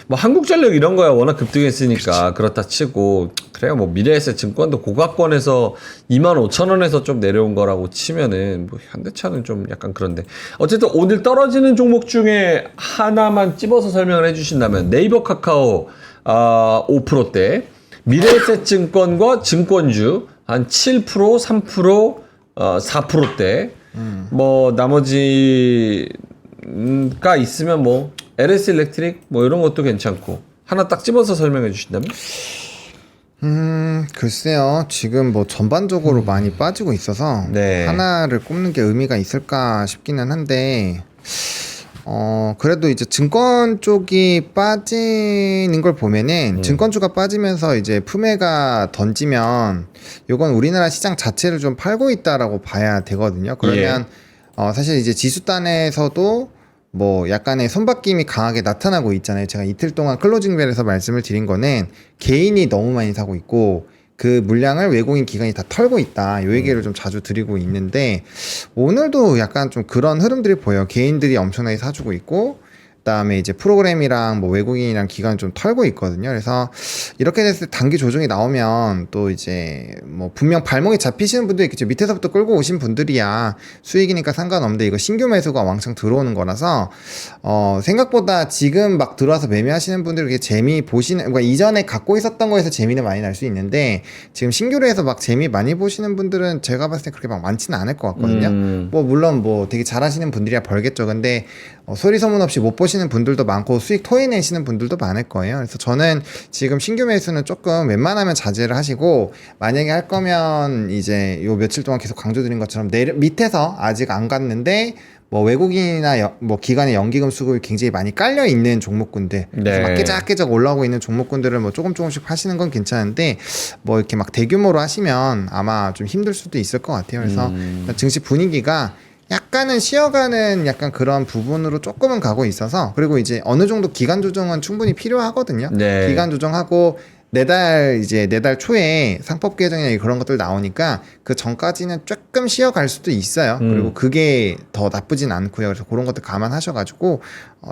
뭐 한국전력 이런 거야 워낙 급등했으니까 그렇다 치고 그래요. 뭐 미래에셋 증권도 고가권에서 25,000원에서 좀 내려온 거라고 치면은 뭐 현대차는 좀 약간 그런데 어쨌든 오늘 떨어지는 종목 중에 하나만 찝어서 설명을 해주신다면 네이버 카카오 5%대 미래에셋 증권과 증권주 한 7%, 3%, 4%대 뭐 나머지가 있으면 뭐 LS 일렉트릭 뭐 이런 것도 괜찮고 하나 딱 집어서 설명해 주신다면? 글쎄요. 지금 뭐 전반적으로 많이 빠지고 있어서 네. 하나를 꼽는 게 의미가 있을까 싶기는 한데 그래도 이제 증권 쪽이 빠지는 걸 보면은 증권주가 빠지면서 이제 품해가 던지면 요건 우리나라 시장 자체를 좀 팔고 있다라고 봐야 되거든요. 그러면 사실 이제 지수단에서도 뭐 약간의 손바뀜이 강하게 나타나고 있잖아요. 제가 이틀 동안 클로징벨에서 말씀을 드린 거는 개인이 너무 많이 사고 있고 그 물량을 외국인 기관이 다 털고 있다. 요 얘기를 좀 자주 드리고 있는데 오늘도 약간 좀 그런 흐름들이 보여요. 개인들이 엄청나게 사주고 있고 그다음에 이제 프로그램이랑 뭐 외국인이랑 기관을 좀 털고 있거든요. 그래서 이렇게 됐을 때 단기 조정이 나오면 또 이제 뭐 분명 발목에 잡히시는 분도 있겠죠. 밑에서부터 끌고 오신 분들이야 수익이니까 상관없는데 이거 신규 매수가 왕창 들어오는 거라서 생각보다 지금 막 들어와서 매매하시는 분들 이렇게 재미 보시는 그러니까 이전에 갖고 있었던 거에서 재미는 많이 날 수 있는데 지금 신규로 해서 막 재미 많이 보시는 분들은 제가 봤을 때 그렇게 막 많지는 않을 것 같거든요. 뭐 물론 뭐 되게 잘하시는 분들이야 벌겠죠. 근데 소리 소문 없이 못 보시는 분들도 많고 수익 토해내시는 분들도 많을 거예요. 그래서 저는 지금 신규 매수는 조금 웬만하면 자제를 하시고 만약에 할 거면 이제 요 며칠 동안 계속 강조드린 것처럼 밑에서 아직 안 갔는데 뭐 외국인이나 뭐 기관의 연기금 수급이 굉장히 많이 깔려 있는 종목군들, 네. 막 깨작깨작 올라오고 있는 종목군들을 뭐 조금씩 하시는 건 괜찮은데 뭐 이렇게 막 대규모로 하시면 아마 좀 힘들 수도 있을 것 같아요. 그래서 증시 분위기가 약간은 쉬어가는 약간 그런 부분으로 조금은 가고 있어서 그리고 이제 어느 정도 기간 조정은 충분히 필요하거든요. 네. 기간 조정하고 내달 초에 상법 개정이나 그런 것들 나오니까 그 전까지는 조금 쉬어갈 수도 있어요. 그리고 그게 더 나쁘진 않고요. 그래서 그런 것들 감안하셔가지고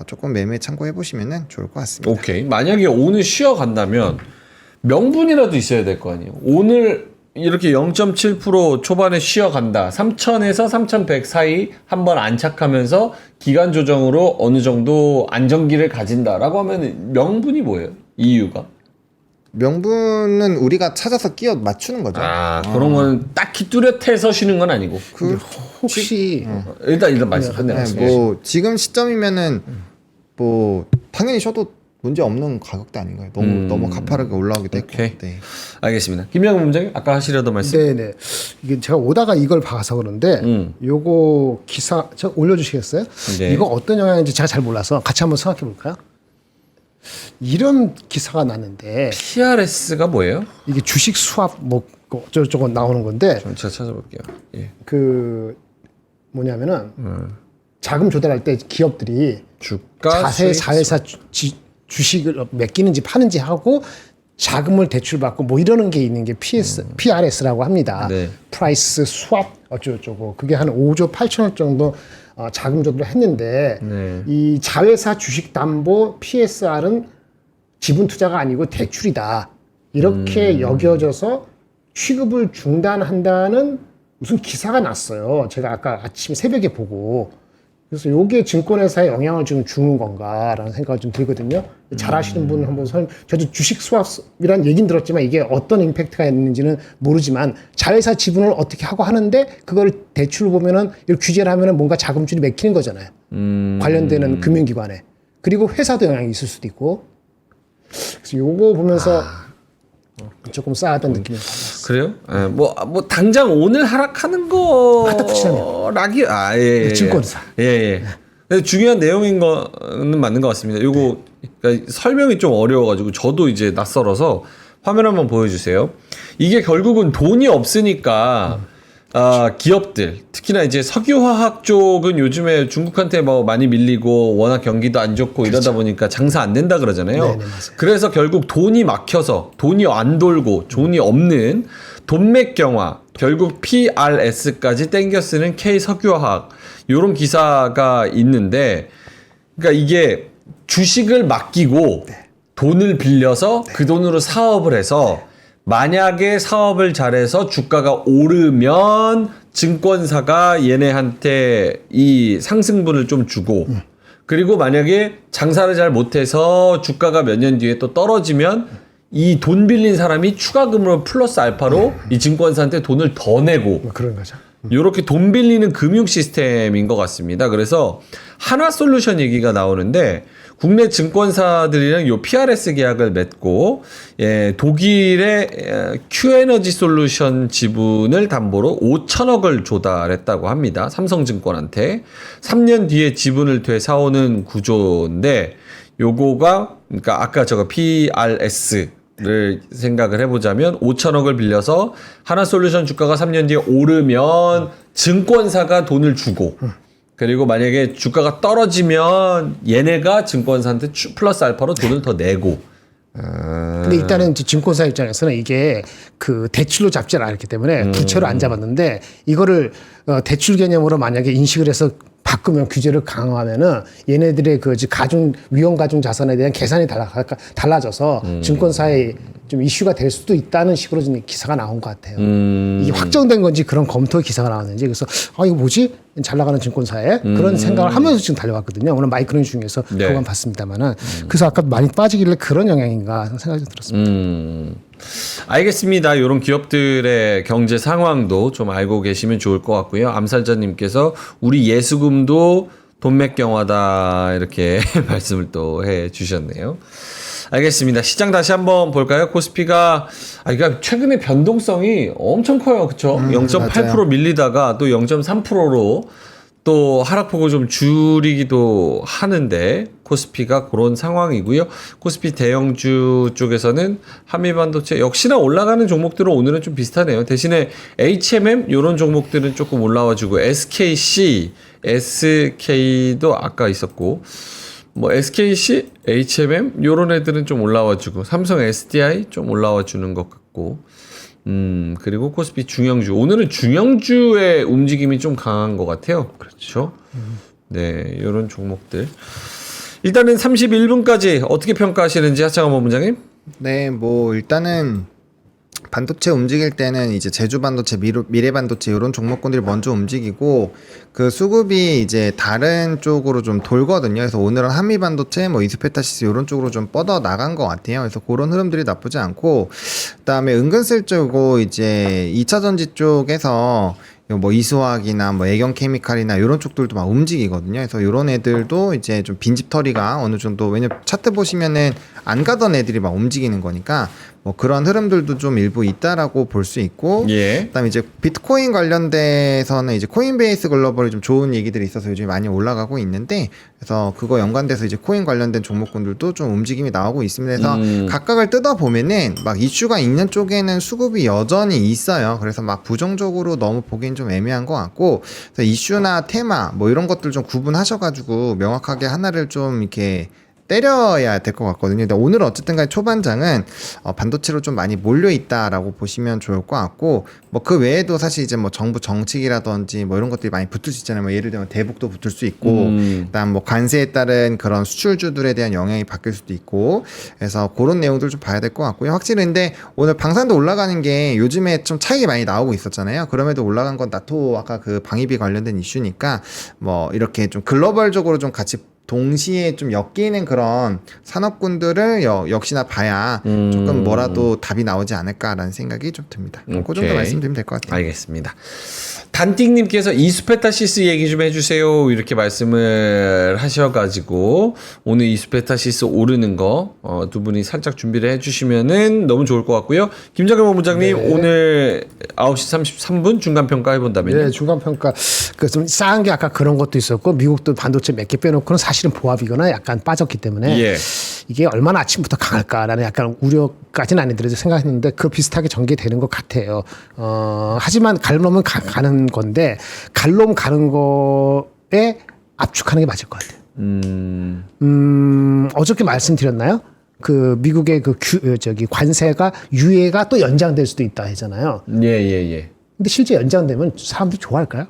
조금 매매 참고해 보시면은 좋을 것 같습니다. 오케이. 만약에 오늘 쉬어간다면 명분이라도 있어야 될 거 아니에요. 오늘 이렇게 0.7% 초반에 쉬어간다. 3,000에서 3,100 사이 한번 안착하면서 기간 조정으로 어느 정도 안정기를 가진다라고 하면 명분이 뭐예요? 이유가? 명분은 우리가 찾아서 끼워 맞추는 거죠. 그런 건 딱히 뚜렷해서 쉬는 건 아니고. 혹시 일단 말씀하세요. 네, 뭐 지금 시점이면은 뭐 당연히 쉬어도 문제 없는 가격대 아닌가요? 너무 가파르게 올라오기도 했고. 오케이. 네. 알겠습니다. 김영훈 문장님 아까 하시려던 말씀. 네네 이게 제가 오다가 이걸 봐서 그런데 요거 기사 저 올려주시겠어요? 네. 이거 어떤 영향인지 제가 잘 몰라서 같이 한번 생각해 볼까요? 이런 기사가 났는데 PRS가 뭐예요? 이게 주식 수합 뭐 어쩌고저쩌고 나오는 건데 좀 제가 찾아볼게요. 예. 그 뭐냐면은 자금 조달할 때 기업들이 주가 수익 자회사 주식을 맡기는지 파는지 하고 자금을 대출받고 뭐 이러는 게 있는 게 PRS라고 합니다. 네. 프라이스 수합 어쩌고저쩌고 그게 한 5조 8천억 정도 자금 조달을 했는데 네. 이 자회사 주식 담보 PSR은 지분 투자가 아니고 대출이다. 이렇게 여겨져서 취급을 중단한다는 무슨 기사가 났어요. 제가 아까 아침 새벽에 보고. 그래서 요게 증권회사에 영향을 좀 주는 건가라는 생각이 좀 들거든요. 잘 아시는 분 한번 저도 주식 수합이란 얘기는 들었지만 이게 어떤 임팩트가 있는지는 모르지만 자회사 지분을 어떻게 하고 하는데 그걸 대출을 보면은 이걸 규제를 하면은 뭔가 자금줄이 맥히는 거잖아요. 관련되는 금융기관에. 그리고 회사도 영향이 있을 수도 있고. 그래서 요거 보면서 조금 싸하던 느낌이 받았어요. 그래요? 예, 뭐 당장 오늘 하락하는 거라기 예. 증권사. 예. 근데 중요한 내용인 거는 맞는 것 같습니다. 요거 그러니까 설명이 좀 어려워가지고 저도 이제 낯설어서 화면 한번 보여주세요. 이게 결국은 돈이 없으니까 기업들 특히나 이제 석유화학 쪽은 요즘에 중국한테 뭐 많이 밀리고 워낙 경기도 안 좋고 이러다 보니까 장사 안 된다 그러잖아요. 네네, 맞아요. 그래서 결국 돈이 막혀서 돈이 안 돌고 돈이 없는 돈맥경화 결국 PRS까지 땡겨 쓰는 K석유화학 요런 기사가 있는데 그러니까 이게 주식을 맡기고 돈을 빌려서 그 돈으로 사업을 해서 만약에 사업을 잘해서 주가가 오르면 증권사가 얘네한테 이 상승분을 좀 주고 그리고 만약에 장사를 잘 못해서 주가가 몇 년 뒤에 또 떨어지면 이 돈 빌린 사람이 추가금으로 플러스 알파로 이 증권사한테 돈을 더 내고 뭐 그런 거죠. 이렇게 돈 빌리는 금융 시스템인 것 같습니다. 그래서 하나솔루션 얘기가 나오는데 국내 증권사들이랑 요 PRS 계약을 맺고 독일의 Q에너지 솔루션 지분을 담보로 5천억을 조달했다고 합니다. 삼성증권한테 3년 뒤에 지분을 되사오는 구조인데 요거가 그러니까 아까 저거 PRS를 생각을 해보자면 5천억을 빌려서 하나솔루션 주가가 3년 뒤에 오르면 증권사가 돈을 주고 그리고 만약에 주가가 떨어지면 얘네가 증권사한테 플러스 알파로 돈을 더 내고. 근데 일단은 이제 증권사 입장에서는 이게 그 대출로 잡지 않았기 때문에 부채로 안 잡았는데 이거를 대출 개념으로 만약에 인식을 해서 바꾸면 규제를 강화하면은 얘네들의 그 가중 위험 가중 자산에 대한 계산이 달라져서 증권사에 좀 이슈가 될 수도 있다는 식으로 좀 기사가 나온 것 같아요. 이게 확정된 건지 그런 검토의 기사가 나왔는지 그래서 이거 뭐지 잘 나가는 증권사에 그런 생각을 하면서 지금 달려왔거든요. 오늘 마이크론 중에서 네. 그만 봤습니다만은 그래서 아까 많이 빠지길래 그런 영향인가 생각이 좀 들었습니다. 알겠습니다. 이런 기업들의 경제 상황도 좀 알고 계시면 좋을 것 같고요. 암살자님께서 우리 예수금도 돈맥경화다 이렇게 말씀을 또 해주셨네요. 알겠습니다. 시장 다시 한번 볼까요? 코스피가 그러니까 최근에 변동성이 엄청 커요. 그렇죠? 0.8% 밀리다가 또 0.3%로 또 하락폭을 좀 줄이기도 하는데 코스피가 그런 상황이고요. 코스피 대형주 쪽에서는 한미반도체 역시나 올라가는 종목들은 오늘은 좀 비슷하네요. 대신에 HMM 이런 종목들은 조금 올라와주고 SKC, SK도 아까 있었고 뭐 SKC, HMM 요런 애들은 좀 올라와주고 삼성 SDI 좀 올라와주는 것 같고 그리고 코스피 중형주 오늘은 중형주의 움직임이 좀 강한 것 같아요. 그렇죠? 네, 요런 종목들 일단은 31분까지 어떻게 평가하시는지 하창원 본부장님? 네, 뭐 일단은 반도체 움직일 때는 이제 제주 반도체, 미래 반도체 이런 종목군들이 먼저 움직이고 그 수급이 이제 다른 쪽으로 좀 돌거든요. 그래서 오늘은 한미 반도체, 뭐 이스페타시스 이런 쪽으로 좀 뻗어 나간 것 같아요. 그래서 그런 흐름들이 나쁘지 않고 그다음에 은근슬쩍 이제 2차 전지 쪽에서 뭐 이수화학이나 뭐 애경 케미칼이나 이런 쪽들도 막 움직이거든요. 그래서 이런 애들도 이제 좀 빈집털이가 어느 정도 왜냐면 차트 보시면은 안 가던 애들이 막 움직이는 거니까 뭐 그런 흐름들도 좀 일부 있다라고 볼 수 있고 그다음에 이제 비트코인 관련돼서는 이제 코인베이스 글로벌이 좀 좋은 얘기들이 있어서 요즘 많이 올라가고 있는데 그래서 그거 연관돼서 이제 코인 관련된 종목군들도 좀 움직임이 나오고 있습니다. 그래서 각각을 뜯어 보면은 막 이슈가 있는 쪽에는 수급이 여전히 있어요. 그래서 막 부정적으로 너무 보기엔 좀 애매한 것 같고 그래서 이슈나 테마 뭐 이런 것들 좀 구분하셔가지고 명확하게 하나를 좀 이렇게 때려야 될 것 같거든요. 근데 오늘 어쨌든 간에 초반장은 반도체로 좀 많이 몰려 있다라고 보시면 좋을 것 같고 뭐 그 외에도 사실 이제 뭐 정부 정책이라든지 뭐 이런 것들이 많이 붙을 수 있잖아요. 뭐 예를 들면 대북도 붙을 수 있고 그다음 뭐 관세에 따른 그런 수출주들에 대한 영향이 바뀔 수도 있고 그래서 그런 내용들 좀 봐야 될 것 같고요. 확실히 근데 오늘 방산도 올라가는 게 요즘에 좀 차익이 많이 나오고 있었잖아요. 그럼에도 올라간 건 나토 아까 그 방위비 관련된 이슈니까 뭐 이렇게 좀 글로벌적으로 좀 같이 동시에 좀 엮이는 그런 산업군들을 역시나 봐야 조금 뭐라도 답이 나오지 않을까라는 생각이 좀 듭니다. 그 정도 말씀드리면 될 것 같아요. 알겠습니다. 단띵님께서 이수페타시스 얘기 좀 해주세요 이렇게 말씀을 하셔가지고 오늘 이수페타시스 오르는 거 두 분이 살짝 준비를 해주시면은 너무 좋을 것 같고요. 김정일 본부장님 오늘 9시 33분 중간평가 해본다면요? 네, 중간평가 좀 싸한 게 아까 그런 것도 있었고 미국도 반도체 몇 개 빼놓고는 사실은 보합이거나 약간 빠졌기 때문에 이게 얼마나 아침부터 강할까라는 약간 우려까지는 아니더라도 생각했는데 그 비슷하게 전개되는 것 같아요. 하지만 갈놈은 가는 건데 갈놈 가는 거에 압축하는 게 맞을 것 같아요. 어저께 말씀드렸나요? 그 미국의 그 관세가 유예가 또 연장될 수도 있다 하잖아요. 예. 근데 실제 연장되면 사람들이 좋아할까요?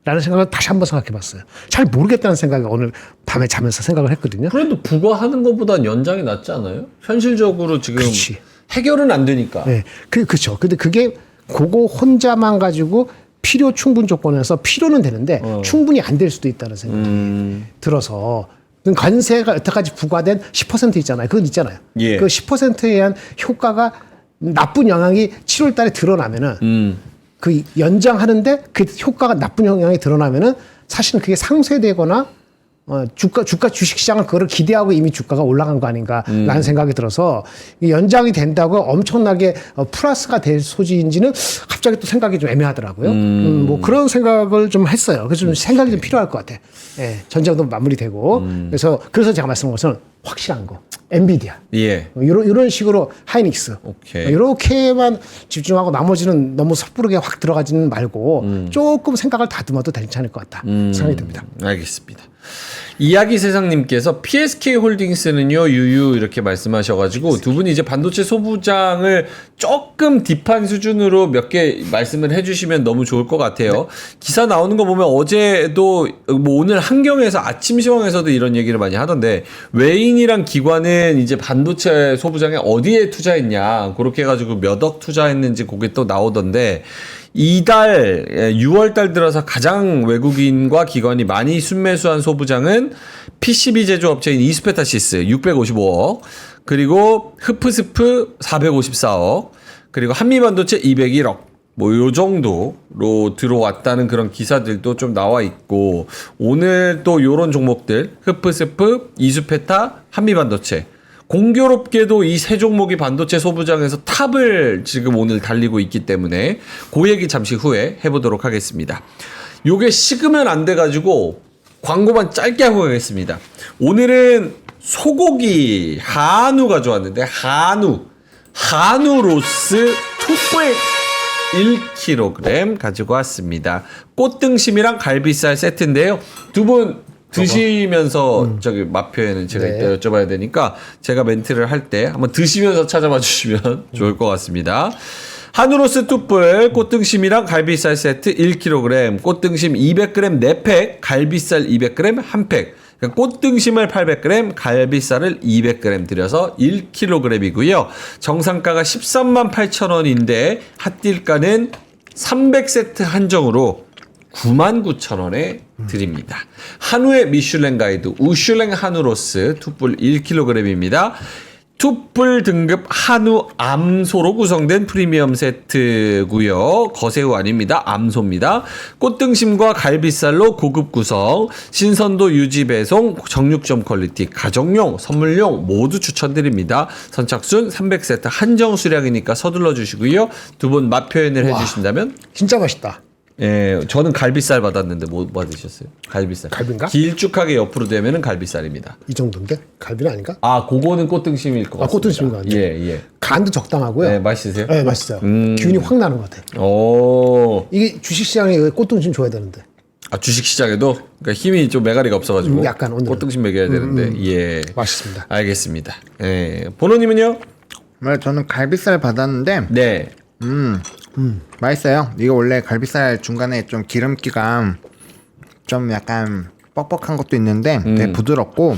라는 생각을 다시 한번 생각해봤어요. 잘 모르겠다는 생각을 오늘 밤에 자면서 생각을 했거든요. 그래도 부과하는 것보단 연장이 낫지 않아요? 현실적으로 지금 그렇지. 해결은 안 되니까. 네, 그렇죠. 근데 그게 그거 혼자만 가지고 필요 충분 조건에서 필요는 되는데 충분히 안 될 수도 있다는 생각이 들어서 관세가 여태까지 부과된 10% 있잖아요. 그건 있잖아요. 예. 그 10%에 의한 효과가 나쁜 영향이 7월 달에 드러나면은 그 연장하는데 그 효과가 나쁜 영향이 드러나면은 사실은 그게 상쇄되거나 주가 주식시장은 그거를 기대하고 이미 주가가 올라간 거 아닌가라는 생각이 들어서 이 연장이 된다고 엄청나게 플러스가 될 소지인지는 갑자기 또 생각이 좀 애매하더라고요. 뭐 그런 생각을 좀 했어요. 그래서 좀 생각이 좀 필요할 것 같아. 예, 전쟁도 마무리되고 그래서 제가 말씀한 것은 확실한 거. 엔비디아. 예. 이런 식으로 하이닉스. 오케이. 이렇게만 집중하고 나머지는 너무 섣부르게 확 들어가지는 말고 조금 생각을 다듬어도 괜찮을 것 같다. 생각이 듭니다. 알겠습니다. 이야기 세상님께서 PSK 홀딩스는요 유유 이렇게 말씀하셔가지고 두 분이 이제 반도체 소부장을 조금 딥한 수준으로 몇 개 말씀을 해주시면 너무 좋을 것 같아요. 기사 나오는 거 보면 어제도 뭐 오늘 한경에서 아침 시황에서도 이런 얘기를 많이 하던데 외인이랑 기관은 이제 반도체 소부장에 어디에 투자했냐 그렇게 해가지고 몇 억 투자했는지 그게 또 나오던데. 이달 6월달 들어서 가장 외국인과 기관이 많이 순매수한 소부장은 PCB 제조업체인 이스페타시스 655억 그리고 흡프스프 454억 그리고 한미반도체 201억 뭐 요 정도로 들어왔다는 그런 기사들도 좀 나와 있고 오늘 또 요런 종목들 흡프스프, 이스페타, 한미반도체 공교롭게도 이 세 종목이 반도체 소부장에서 탑을 지금 오늘 달리고 있기 때문에 그 얘기 잠시 후에 해보도록 하겠습니다. 요게 식으면 안 돼가지고 광고만 짧게 하고 가겠습니다. 오늘은 소고기 한우 가져왔는데 한우로스 툭불 1kg 가지고 왔습니다. 꽃등심이랑 갈비살 세트인데요. 두 분 드시면서 저기 맛 표현은 제가 네. 이따 여쭤봐야 되니까 제가 멘트를 할 때 한번 드시면서 찾아봐 주시면 좋을 것 같습니다. 한우로스 뚝불 꽃등심이랑 갈비살 세트 1kg, 꽃등심 200g 4팩, 갈비살 200g 1팩. 그러니까 꽃등심을 800g, 갈비살을 200g 들여서 1kg이고요. 정상가가 13만 8천 원인데 핫딜가는 300세트 한정으로 99,000원에 드립니다. 한우의 미슐랭 가이드 우슐랭 한우로스 툭불 1kg입니다. 툭불 등급 한우 암소로 구성된 프리미엄 세트고요. 거새우 아닙니다. 암소입니다. 꽃등심과 갈비살로 고급 구성, 신선도 유지 배송, 정육점 퀄리티, 가정용, 선물용 모두 추천드립니다. 선착순 300세트 한정 수량이니까 서둘러 주시고요. 두 분 맛 표현을 해주신다면 진짜 맛있다. 예, 저는 갈비살 받았는데 뭐 받으셨어요? 갈비살. 갈비인가? 길쭉하게 옆으로 되면은 갈비살입니다. 이 정도인데 갈비는 아닌가? 아, 그거는 꽃등심일 것 같습니다. 꽃등심인 것 같아요. 예, 예. 간도 적당하고요. 네, 맛있으세요? 네, 맛있어요. 기운이 확 나는 것 같아요. 오. 이게 주식시장에 꽃등심 줘야 되는데. 아, 주식시장에도 그러니까 힘이 좀 매가리가 없어가지고 약간 오늘은. 꽃등심 먹여야 되는데 예. 맛있습니다. 알겠습니다. 예. 번호님은요? 저는 갈비살 받았는데 네. 맛있어요. 이거 원래 갈비살 중간에 좀 기름기가 좀 약간 뻑뻑한 것도 있는데 되게 bu드럽고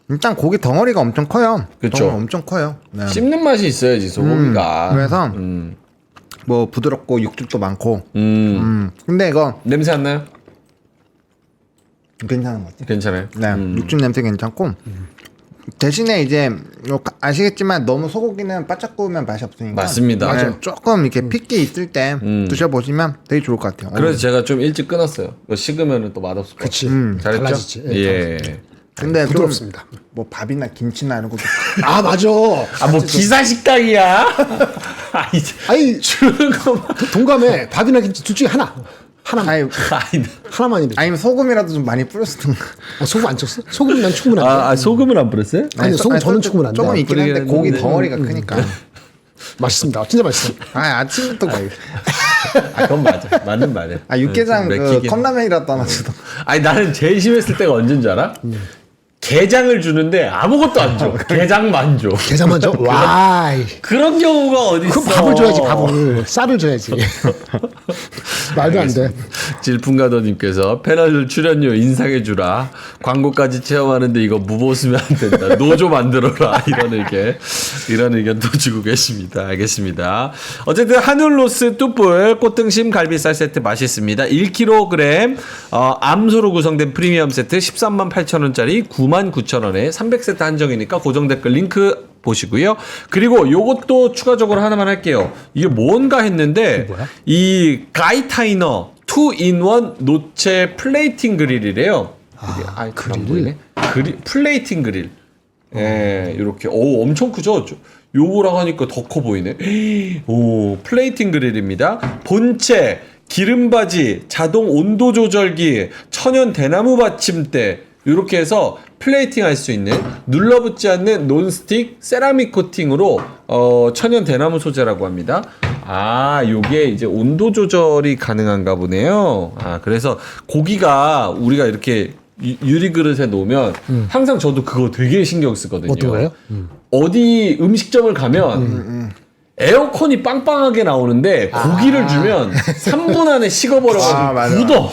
일단 고기 덩어리가 엄청 커요. 그쵸. 덩어리 엄청 커요. 네. 씹는 맛이 있어야지 소고기가. 그래서 뭐 부드럽고 육즙도 많고. 근데 이거 냄새 안 나요? 괜찮은 것 같아요. 괜찮아요. 네, 육즙 냄새 괜찮고 대신에 이제 아시겠지만 너무 소고기는 바짝 구우면 맛이 없으니까 맞습니다. 네, 조금 이렇게 핏기 있을 때 드셔보시면 되게 좋을 것 같아요. 그래서 제가 좀 일찍 끊었어요. 이거 식으면 또 맛없을 것 그치. 같아요. 잘했죠? 달라지지. 예, 예. 근데 부드럽습니다. 뭐 밥이나 김치나 이런 것도 아 맞아. 아, 뭐 기사 식당이야? 아, 이제 아니 주는 거만. 동감에 밥이나 김치 둘 중에 하나만 아니, 하나만이래. 아니면 소금이라도 좀 많이 뿌렸었던 소금 안 쳤어? 소금 난 충분한데. 아, 소금을 안 뿌렸어요? 아니, 소금 저는 충분한데. 조금 있긴 한데 뿌리긴 고기 했는데. 덩어리가 크니까 맛있습니다. 진짜 맛있어. 아침부터 아, 그건 맞아. 맞는 말이야. 육개장 그 맥히긴. 컵라면이라도 하나 주던 아니, 나는 제일 심했을 때가 언제인 줄 알아? 게장을 주는데 아무것도 안 줘. 게장만 줘. 게장만 줘? 와. 그런 경우가 어디 있어? 그 밥을 줘야지 밥을. 쌀을 줘야지. 말도 안 돼. 질풍가더님께서 패널 출연료 인상해주라. 광고까지 체험하는데 이거 무보수면 안 된다. 노조 만들어라. 이런 의견도 주고 계십니다. 알겠습니다. 어쨌든 한울로스 뚝불 꽃등심 갈비살 세트 맛있습니다. 1kg 암소로 구성된 프리미엄 세트 138,000원짜리 99,000원에 300세트 한정이니까 고정 댓글 링크 보시고요. 그리고 요것도 추가적으로 하나만 할게요. 이게 뭔가 했는데 뭐야? 이 가이타이너 2-in-1 노체 플레이팅 그릴이래요. 그릴? 플레이팅 그릴. 예, 이렇게 엄청 크죠? 요거랑 하니까 더 커 보이네. 오, 플레이팅 그릴입니다. 본체, 기름바지, 자동 온도 조절기, 천연 대나무 받침대 이렇게 해서 플레이팅 할 수 있는 눌러붙지 않는 논스틱 세라믹 코팅으로 천연 대나무 소재라고 합니다. 요게 이제 온도 조절이 가능한가 보네요. 그래서 고기가 우리가 이렇게 유리 그릇에 놓으면 항상 저도 그거 되게 신경 쓰거든요. 어떤 거예요? 어디 음식점을 가면 에어컨이 빵빵하게 나오는데 고기를 주면 3분 안에 식어버려가지고 맞아. 굳어.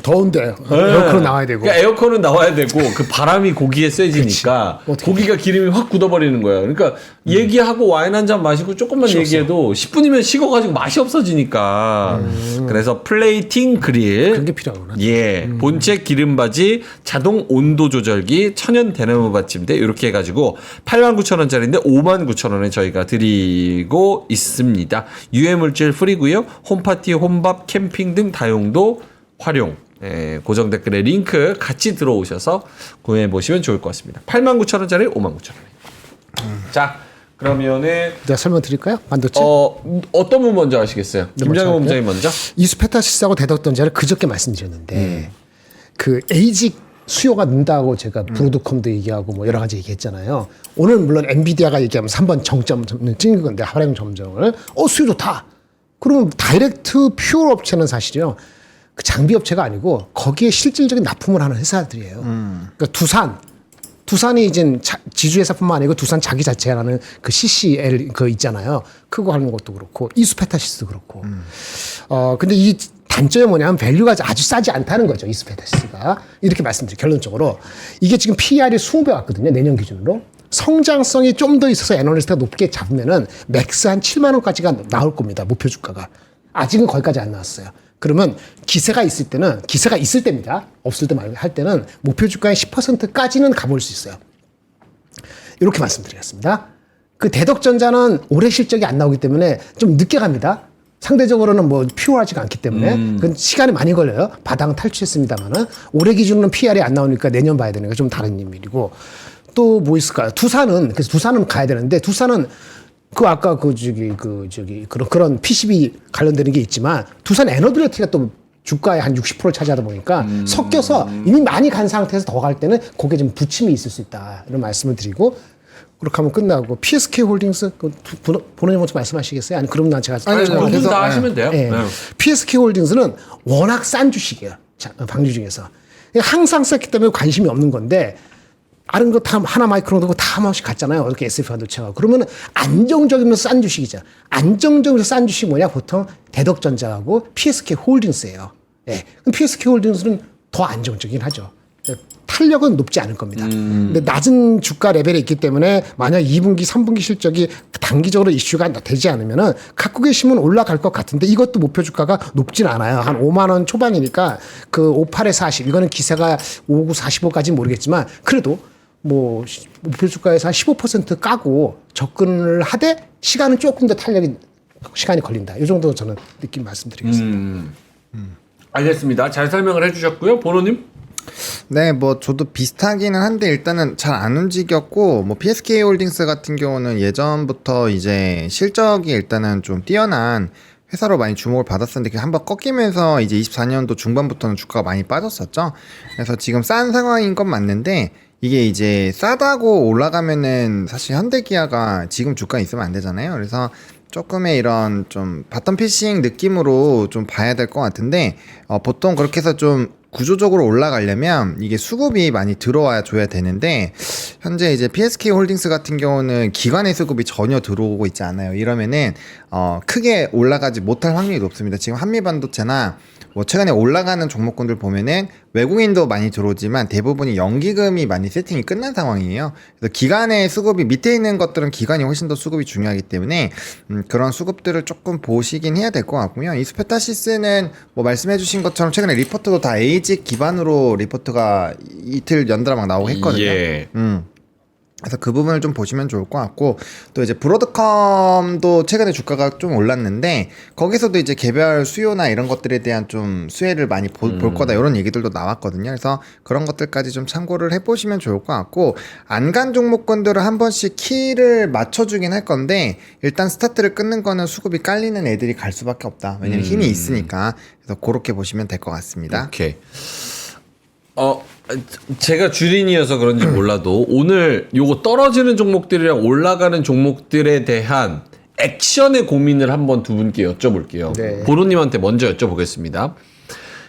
더운데 에어컨 나와야 되고. 그러니까 에어컨은 나와야 되고 그 바람이 고기에 세지니까 고기가 기름이 확 굳어버리는 거예요. 그러니까 얘기하고 와인 한 잔 마시고 조금만 얘기해도 10분이면 식어가지고 맛이 없어지니까. 그래서 플레이팅 그릴. 그런 게 필요하구나. 예, 본체 기름바지, 자동 온도 조절기, 천연 대나무 받침대 이렇게 해가지고 89,000원짜리인데 59,000원에 저희가 드리고 있습니다. 유해 물질 프리고요. 홈파티, 홈밥, 캠핑 등 다용도 활용. 고정 댓글에 링크 같이 들어오셔서 구매해 보시면 좋을 것 같습니다. 89,000원짜리 59,000원. 자, 그러면은 내가 설명 드릴까요? 반도체. 어떤 분 먼저 하시겠어요? 김장현 본부장님 먼저. 이수페타시스하고 대덕전자를 그저께 말씀드렸는데 그 에이직 수요가 는다고 제가 브로드컴도 얘기하고 뭐 여러 가지 얘기했잖아요. 오늘 물론 엔비디아가 얘기하면 3번 정점을 찍은 건데 하락 점정을 수요 좋다. 그러면 다이렉트 퓨어 업체는 사실요. 그 장비 업체가 아니고 거기에 실질적인 납품을 하는 회사들이에요. 그러니까 두산이 이제 지주회사뿐만 아니고 두산 자기 자체가 하는 그 CCL 그 있잖아요. 그거 하는 것도 그렇고 이수페타시스도 그렇고. 근데 이 단점이 뭐냐면 밸류가 아주 싸지 않다는 거죠. 이수페타시스가. 이렇게 말씀드려요. 결론적으로. 이게 지금 PER이 20배 왔거든요. 내년 기준으로. 성장성이 좀 더 있어서 애널리스트가 높게 잡으면은 맥스 한 7만 원까지가 나올 겁니다. 목표 주가가. 아직은 거기까지 안 나왔어요. 그러면 기세가 있을 때입니다. 없을 때 말고 할 때는 목표 주가의 10%까지는 가볼 수 있어요. 이렇게 말씀드리겠습니다. 그 대덕전자는 올해 실적이 안 나오기 때문에 좀 늦게 갑니다. 상대적으로는 뭐 피오하지가 않기 때문에 그건 시간이 많이 걸려요. 바닥은 탈출했습니다만은 올해 기준으로는 PR이 안 나오니까 내년 봐야 되는 게 좀 다른 일이고 또 뭐 있을까요? 그래서 두산은 가야 되는데 두산은 아까 그런 PCB 관련되는 게 있지만 두산 에너드레티가 또 주가의 한 60%를 차지하다 보니까 섞여서 이미 많이 간 상태에서 더 갈 때는 거기에 좀 부침이 있을 수 있다. 이런 말씀을 드리고 그렇게 하면 끝나고 PSK 홀딩스 본인이 먼저 말씀하시겠어요? 아니 그럼 난 제가 계속 다 하시면 돼요. 네. PSK 홀딩스는 워낙 싼 주식이에요. 방주 중에서 항상 쌌기 때문에 관심이 없는 건데 다른 거 다 하나 마이크론도 다 한 번씩 갔잖아요. 이렇게 S&P 반도체가. 그러면 안정적이면 싼 주식이죠. 안정적으로 싼 주식이 뭐냐? 보통 대덕전자하고 PSK 홀딩스예요. 예. 그럼 PSK 홀딩스는 더 안정적이긴 하죠. 탄력은 높지 않을 겁니다. 근데 낮은 주가 레벨에 있기 때문에 만약 2분기, 3분기 실적이 단기적으로 이슈가 되지 않으면은 갖고 계시면 올라갈 것 같은데 이것도 목표 주가가 높진 않아요. 한 5만 원 초반이니까 그 58에 40 이거는 기세가 59, 45까지는 모르겠지만 그래도 뭐 목표 주가에서 한 15% 까고 접근을 하되 시간은 조금 더 시간이 걸린다. 이 정도 저는 느낌 말씀드리겠습니다. 알겠습니다. 잘 설명을 해주셨고요. 보노님. 네, 뭐 저도 비슷하기는 한데 일단은 잘 안 움직였고 뭐 PSK 홀딩스 같은 경우는 예전부터 이제 실적이 일단은 좀 뛰어난 회사로 많이 주목을 받았었는데 그게 한번 꺾이면서 이제 24년도 중반부터는 주가가 많이 빠졌었죠. 그래서 지금 싼 상황인 건 맞는데 이게 이제 싸다고 올라가면은 사실 현대기아가 지금 주가 있으면 안 되잖아요. 그래서 조금의 이런 좀 바텀 피싱 느낌으로 좀 봐야 될 것 같은데 보통 그렇게 해서 좀 구조적으로 올라가려면 이게 수급이 많이 들어와야 줘야 되는데 현재 이제 PSK 홀딩스 같은 경우는 기관의 수급이 전혀 들어오고 있지 않아요. 이러면은 크게 올라가지 못할 확률이 높습니다. 지금 한미반도체나 뭐 최근에 올라가는 종목군들 보면은 외국인도 많이 들어오지만 대부분이 연기금이 많이 세팅이 끝난 상황이에요. 그래서 기관의 수급이 밑에 있는 것들은 기관이 훨씬 더 수급이 중요하기 때문에 그런 수급들을 조금 보시긴 해야 될 것 같고요. 이 스페타시스는 뭐 말씀해주신 것처럼 최근에 리포트도 다 에이직 기반으로 리포트가 이틀 연달아 막 나오고 했거든요. 예. 그래서 그 부분을 좀 보시면 좋을 것 같고 또 이제 브로드컴도 최근에 주가가 좀 올랐는데 거기서도 이제 개별 수요나 이런 것들에 대한 좀 수혜를 많이 볼 거다 이런 얘기들도 나왔거든요. 그래서 그런 것들까지 좀 참고를 해보시면 좋을 것 같고 안간 종목군들은 한 번씩 키를 맞춰주긴 할 건데 일단 스타트를 끊는 거는 수급이 깔리는 애들이 갈 수밖에 없다. 왜냐면 힘이 있으니까. 그래서 그렇게 보시면 될 것 같습니다. 오케이. 제가 주린이어서 그런지 몰라도 오늘 요거 떨어지는 종목들이랑 올라가는 종목들에 대한 액션의 고민을 한번 두 분께 여쭤볼게요. 네. 보로님한테 먼저 여쭤보겠습니다.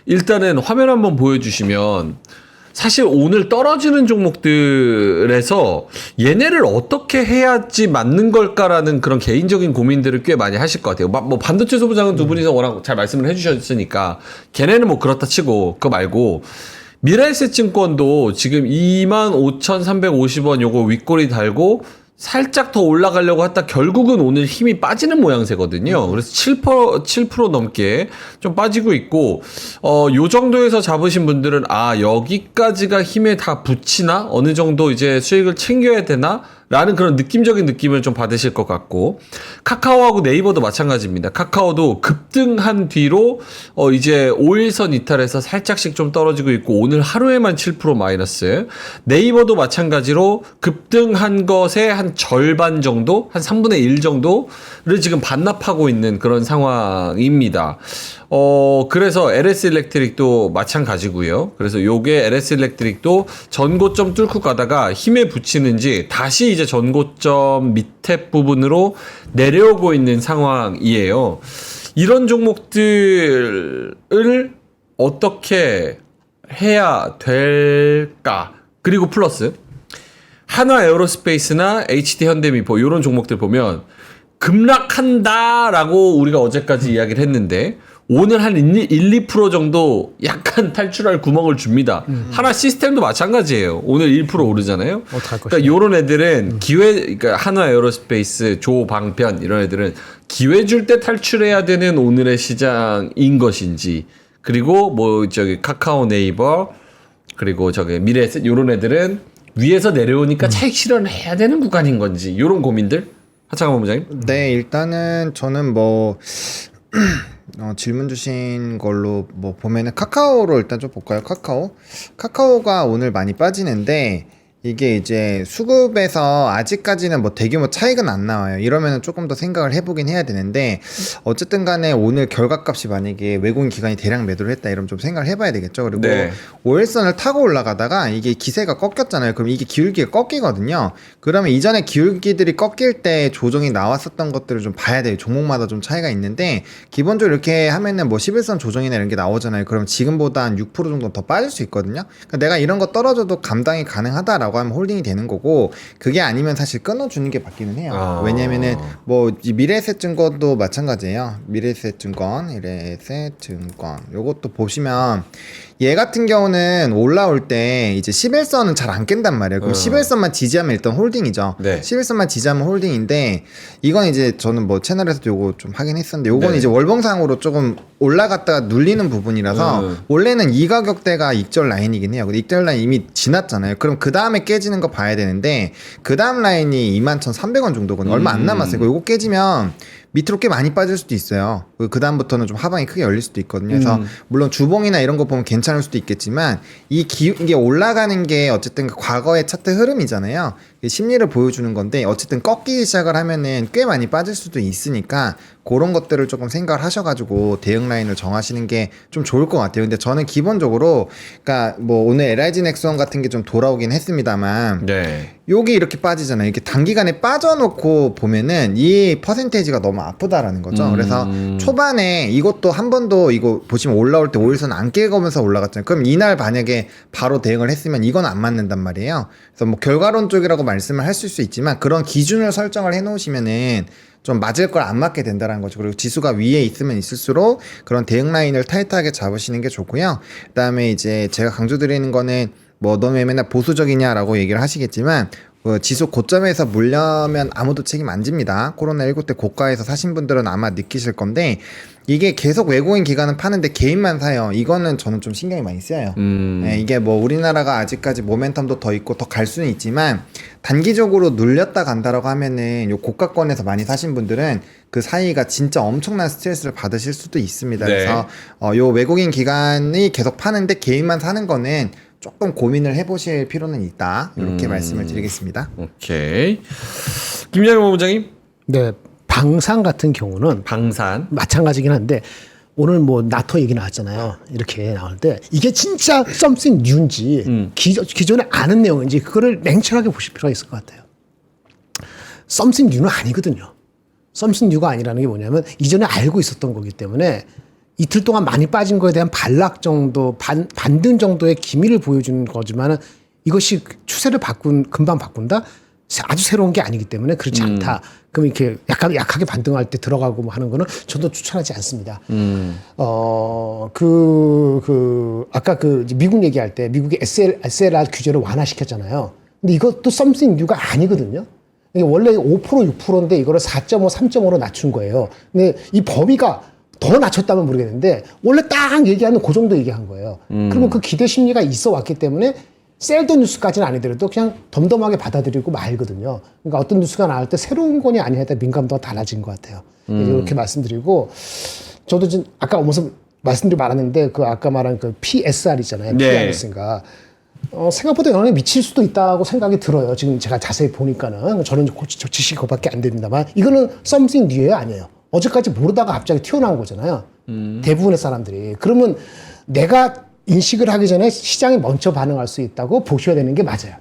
일단은 화면 한번 보여주시면 사실 오늘 떨어지는 종목들에서 얘네를 어떻게 해야지 맞는 걸까라는 그런 개인적인 고민들을 꽤 많이 하실 것 같아요. 뭐 반도체 소부장은 두 분이서 워낙 잘 말씀을 해주셨으니까 걔네는 뭐 그렇다 치고 그거 말고 미래에셋증권도 지금 25,350원 요거 윗꼬리 달고 살짝 더 올라가려고 했다 결국은 오늘 힘이 빠지는 모양새거든요. 그래서 7% 넘게 좀 빠지고 있고 요 정도에서 잡으신 분들은 여기까지가 힘에 다 붙이나 어느 정도 이제 수익을 챙겨야 되나 라는 그런 느낌적인 느낌을 좀 받으실 것 같고 카카오하고 네이버도 마찬가지입니다. 카카오도 급등한 뒤로 이제 5일선 이탈해서 살짝씩 좀 떨어지고 있고 오늘 하루에만 7% 마이너스. 네이버도 마찬가지로 급등한 것의 한 절반 정도, 한 3분의 1 정도를 지금 반납하고 있는 그런 상황입니다. 그래서 LS 일렉트릭도 마찬가지고요. 그래서 요게 LS 일렉트릭도 전고점 뚫고 가다가 힘에 붙이는지 다시 이제 전고점 밑에 부분으로 내려오고 있는 상황이에요. 이런 종목들을 어떻게 해야 될까? 그리고 플러스 한화 에어로스페이스나 HD 현대미포 이런 종목들 보면 급락한다라고 우리가 어제까지 이야기를 했는데 오늘 한 1-2% 정도 약간 탈출할 구멍을 줍니다. 하나 시스템도 마찬가지예요. 오늘 1% 오르잖아요. 그러니까 요런 애들은 그러니까 한화 에어로스페이스, 조방편 이런 애들은 기회 줄 때 탈출해야 되는 오늘의 시장인 것인지 그리고 뭐 저기 카카오 네이버 그리고 저기 미래에셋 요런 애들은 위에서 내려오니까 차익 실현해야 되는 구간인 건지 요런 고민들 하창원 본부장님? 네, 일단은 저는 뭐 질문 주신 걸로 뭐 보면은 카카오로 일단 좀 볼까요? 카카오가 오늘 많이 빠지는데 이게 이제 수급에서 아직까지는 뭐 대규모 차익은 안 나와요. 이러면은 조금 더 생각을 해보긴 해야 되는데 어쨌든 간에 오늘 결과값이 만약에 외국인 기관이 대량 매도를 했다 이러면 좀 생각을 해봐야 되겠죠. 그리고 네. 5일선을 타고 올라가다가 이게 기세가 꺾였잖아요. 그럼 이게 기울기가 꺾이거든요. 그러면 이전에 기울기들이 꺾일 때 조정이 나왔었던 것들을 좀 봐야 돼요. 종목마다 좀 차이가 있는데 기본적으로 이렇게 하면은 뭐 11선 조정이나 이런 게 나오잖아요. 그럼 지금보다 한 6% 정도 더 빠질 수 있거든요. 그러니까 내가 이런 거 떨어져도 감당이 가능하다라고 하면 홀딩이 되는 거고 그게 아니면 사실 끊어주는 게 맞기는 해요. 왜냐면은 뭐 미래에셋증권도 마찬가지예요. 미래에셋증권 요것도 보시면 얘 같은 경우는 올라올 때 이제 11선은 잘 안 깬단 말이에요. 그럼 11선만 지지하면 일단 홀딩이죠. 네. 11선만 지지하면 홀딩인데 이건 이제 저는 뭐 채널에서도 요거 좀 하긴 했었는데 요건 네. 이제 월봉상으로 조금 올라갔다가 눌리는 부분이라서 원래는 이 가격대가 익절 라인이긴 해요. 근데 익절 라인 이미 지났잖아요. 그럼 그 다음에 깨지는 거 봐야 되는데 그 다음 라인이 21,300원 정도거든요. 얼마 안 남았어요. 요거 깨지면 밑으로 꽤 많이 빠질 수도 있어요. 그 다음부터는 좀 하방이 크게 열릴 수도 있거든요. 그래서 물론 주봉이나 이런 거 보면 괜찮을 수도 있겠지만 이게 올라가는 게 어쨌든 과거의 차트 흐름이잖아요. 심리를 보여주는 건데 어쨌든 꺾이기 시작을 하면은 꽤 많이 빠질 수도 있으니까 그런 것들을 조금 생각을 하셔가지고 대응 라인을 정하시는 게 좀 좋을 것 같아요. 근데 저는 기본적으로 그러니까 뭐 오늘 LIG 넥스원 같은 게 좀 돌아오긴 했습니다만 네. 여기 이렇게 빠지잖아요. 이렇게 단기간에 빠져놓고 보면은 이 퍼센테이지가 너무 아프다라는 거죠. 그래서 초반에 이것도 한 번도 이거 보시면 올라올 때 5일선 안 깨가면서 올라갔잖아요. 그럼 이날 만약에 바로 대응을 했으면 이건 안 맞는단 말이에요. 그래서 뭐 결과론적이라고 말씀을 하실 수 있지만 그런 기준을 설정을 해놓으시면은 좀 맞을 걸 안 맞게 된다는 거죠. 그리고 지수가 위에 있으면 있을수록 그런 대응 라인을 타이트하게 잡으시는 게 좋고요. 그다음에 이제 제가 강조드리는 거는 뭐 너 왜 맨날 보수적이냐라고 얘기를 하시겠지만 지수 고점에서 물려면 아무도 책임 안 집니다. 코로나19 때 고가에서 사신 분들은 아마 느끼실 건데 이게 계속 외국인 기관은 파는데 개인만 사요. 이거는 저는 좀 신경이 많이 쓰여요. 네, 이게 뭐 우리나라가 아직까지 모멘텀도 더 있고 더 갈 수는 있지만 단기적으로 눌렸다 간다라고 하면은 요 고가권에서 많이 사신 분들은 그 사이가 진짜 엄청난 스트레스를 받으실 수도 있습니다. 네. 그래서 요 외국인 기관이 계속 파는데 개인만 사는 거는 조금 고민을 해보실 필요는 있다. 이렇게 말씀을 드리겠습니다. 오케이. 김양호 본부장님. 네, 방산 같은 경우는 방산. 마찬가지긴 한데 오늘 뭐 나토 얘기 나왔잖아요. 이렇게 나올 때 이게 진짜 something new인지 기존에 아는 내용인지 그거를 냉철하게 보실 필요가 있을 것 같아요. something new는 아니거든요. something new가 아니라는 게 뭐냐면 이전에 알고 있었던 거기 때문에 이틀 동안 많이 빠진 거에 대한 반락 정도, 반등 정도의 기미를 보여주는 거지만은 이것이 추세를 금방 바꾼다? 아주 새로운 게 아니기 때문에 그렇지 않다. 그럼 이렇게 약간 약하게 반등할 때 들어가고 뭐 하는 거는 저도 추천하지 않습니다. 아까 미국 얘기할 때 미국이 SLR 규제를 완화시켰잖아요. 근데 이것도 something new가 아니거든요. 이게 원래 5%, 6%인데 이거를 4.5, 3.5로 낮춘 거예요. 근데 이 범위가 더 낮췄다면 모르겠는데 원래 딱 얘기하는 그 정도 얘기한 거예요. 그리고 그 기대 심리가 있어 왔기 때문에 셀더 뉴스까지는 아니더라도 그냥 덤덤하게 받아들이고 말거든요. 그러니까 어떤 뉴스가 나올 때 새로운 거냐 아니냐에 따라 민감도가 달라진 것 같아요. 이렇게 말씀드리고 저도 지금 아까 말씀드리고 말았는데 그 아까 말한 그 PSR 있잖아요. 네. PRS인가. 생각보다 영향이 미칠 수도 있다고 생각이 들어요. 지금 제가 자세히 보니까는 저는 지식이 그밖에 안 됩니다만 이거는 something new예요, 아니에요? 어제까지 모르다가 갑자기 튀어나온 거잖아요. 대부분의 사람들이. 그러면 내가 인식을 하기 전에 시장이 먼저 반응할 수 있다고 보셔야 되는 게 맞아요.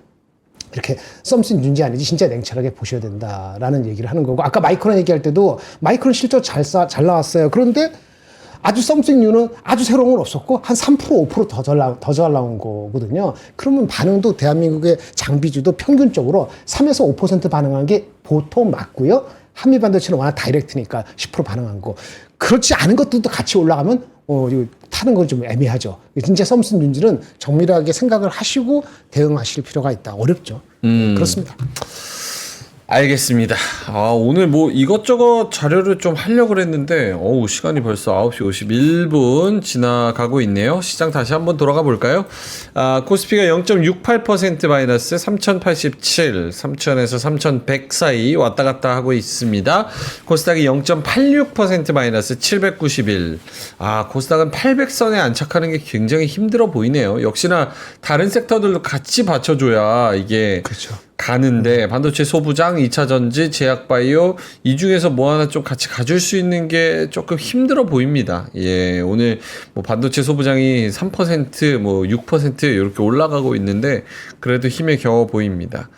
이렇게 something new인지 아닌지 진짜 냉철하게 보셔야 된다라는 얘기를 하는 거고 아까 마이크론 얘기할 때도 마이크론 실적 잘 나왔어요. 그런데 아주 something new는 아주 새로운 건 없었고 한 3%, 5% 더 잘 나온 거거든요. 그러면 반응도 대한민국의 장비주도 평균적으로 3에서 5% 반응한 게 보통 맞고요. 한미반도체는 워낙 다이렉트니까 10% 반응한 거. 그렇지 않은 것들도 같이 올라가면 이거 타는 건 좀 애매하죠. 진짜 something new인지는 정밀하게 생각을 하시고 대응하실 필요가 있다. 어렵죠. 그렇습니다. 알겠습니다. 오늘 뭐 이것저것 자료를 좀 하려고 그랬는데 시간이 벌써 9시 51분 지나가고 있네요. 시장 다시 한번 돌아가 볼까요? 코스피가 0.68% 마이너스 3087, 3000에서 3100 사이 왔다 갔다 하고 있습니다. 코스닥이 0.86% 마이너스 791. 코스닥은 800선에 안착하는 게 굉장히 힘들어 보이네요. 역시나 다른 섹터들도 같이 받쳐줘야 이게 그렇죠. 가는데 반도체 소부장, 2차 전지, 제약바이오 이 중에서 뭐 하나 좀 같이 가줄 수 있는 게 조금 힘들어 보입니다. 예, 오늘 뭐 반도체 소부장이 3% 뭐 6% 이렇게 올라가고 있는데 그래도 힘에 겨워 보입니다.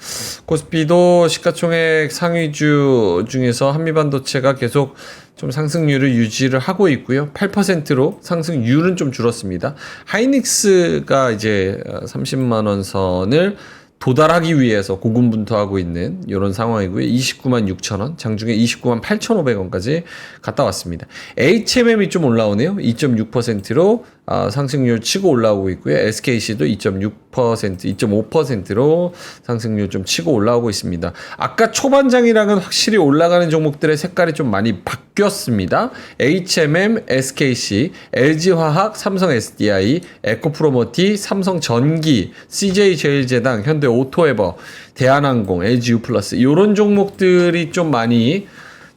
코스피도 시가총액 상위주 중에서 한미반도체가 계속 좀 상승률을 유지를 하고 있고요. 8%로 상승률은 좀 줄었습니다. 하이닉스가 이제 30만 원 선을 도달하기 위해서 고군분투하고 있는 이런 상황이고요. 29만 6천 원, 장중에 29만 8,500원까지 갔다 왔습니다. HMM이 좀 올라오네요. 2.6%로 상승률 치고 올라오고 있고요. SKC도 2.6%, 2.5%로 상승률 좀 치고 올라오고 있습니다. 아까 초반장이랑은 확실히 올라가는 종목들의 색깔이 좀 많이 바뀌었습니다. HMM, SKC, LG화학, 삼성 SDI, 에코프로모티, 삼성전기, CJ제일제당, 현대오토에버, 대한항공, LG유플러스 이런 종목들이 좀 많이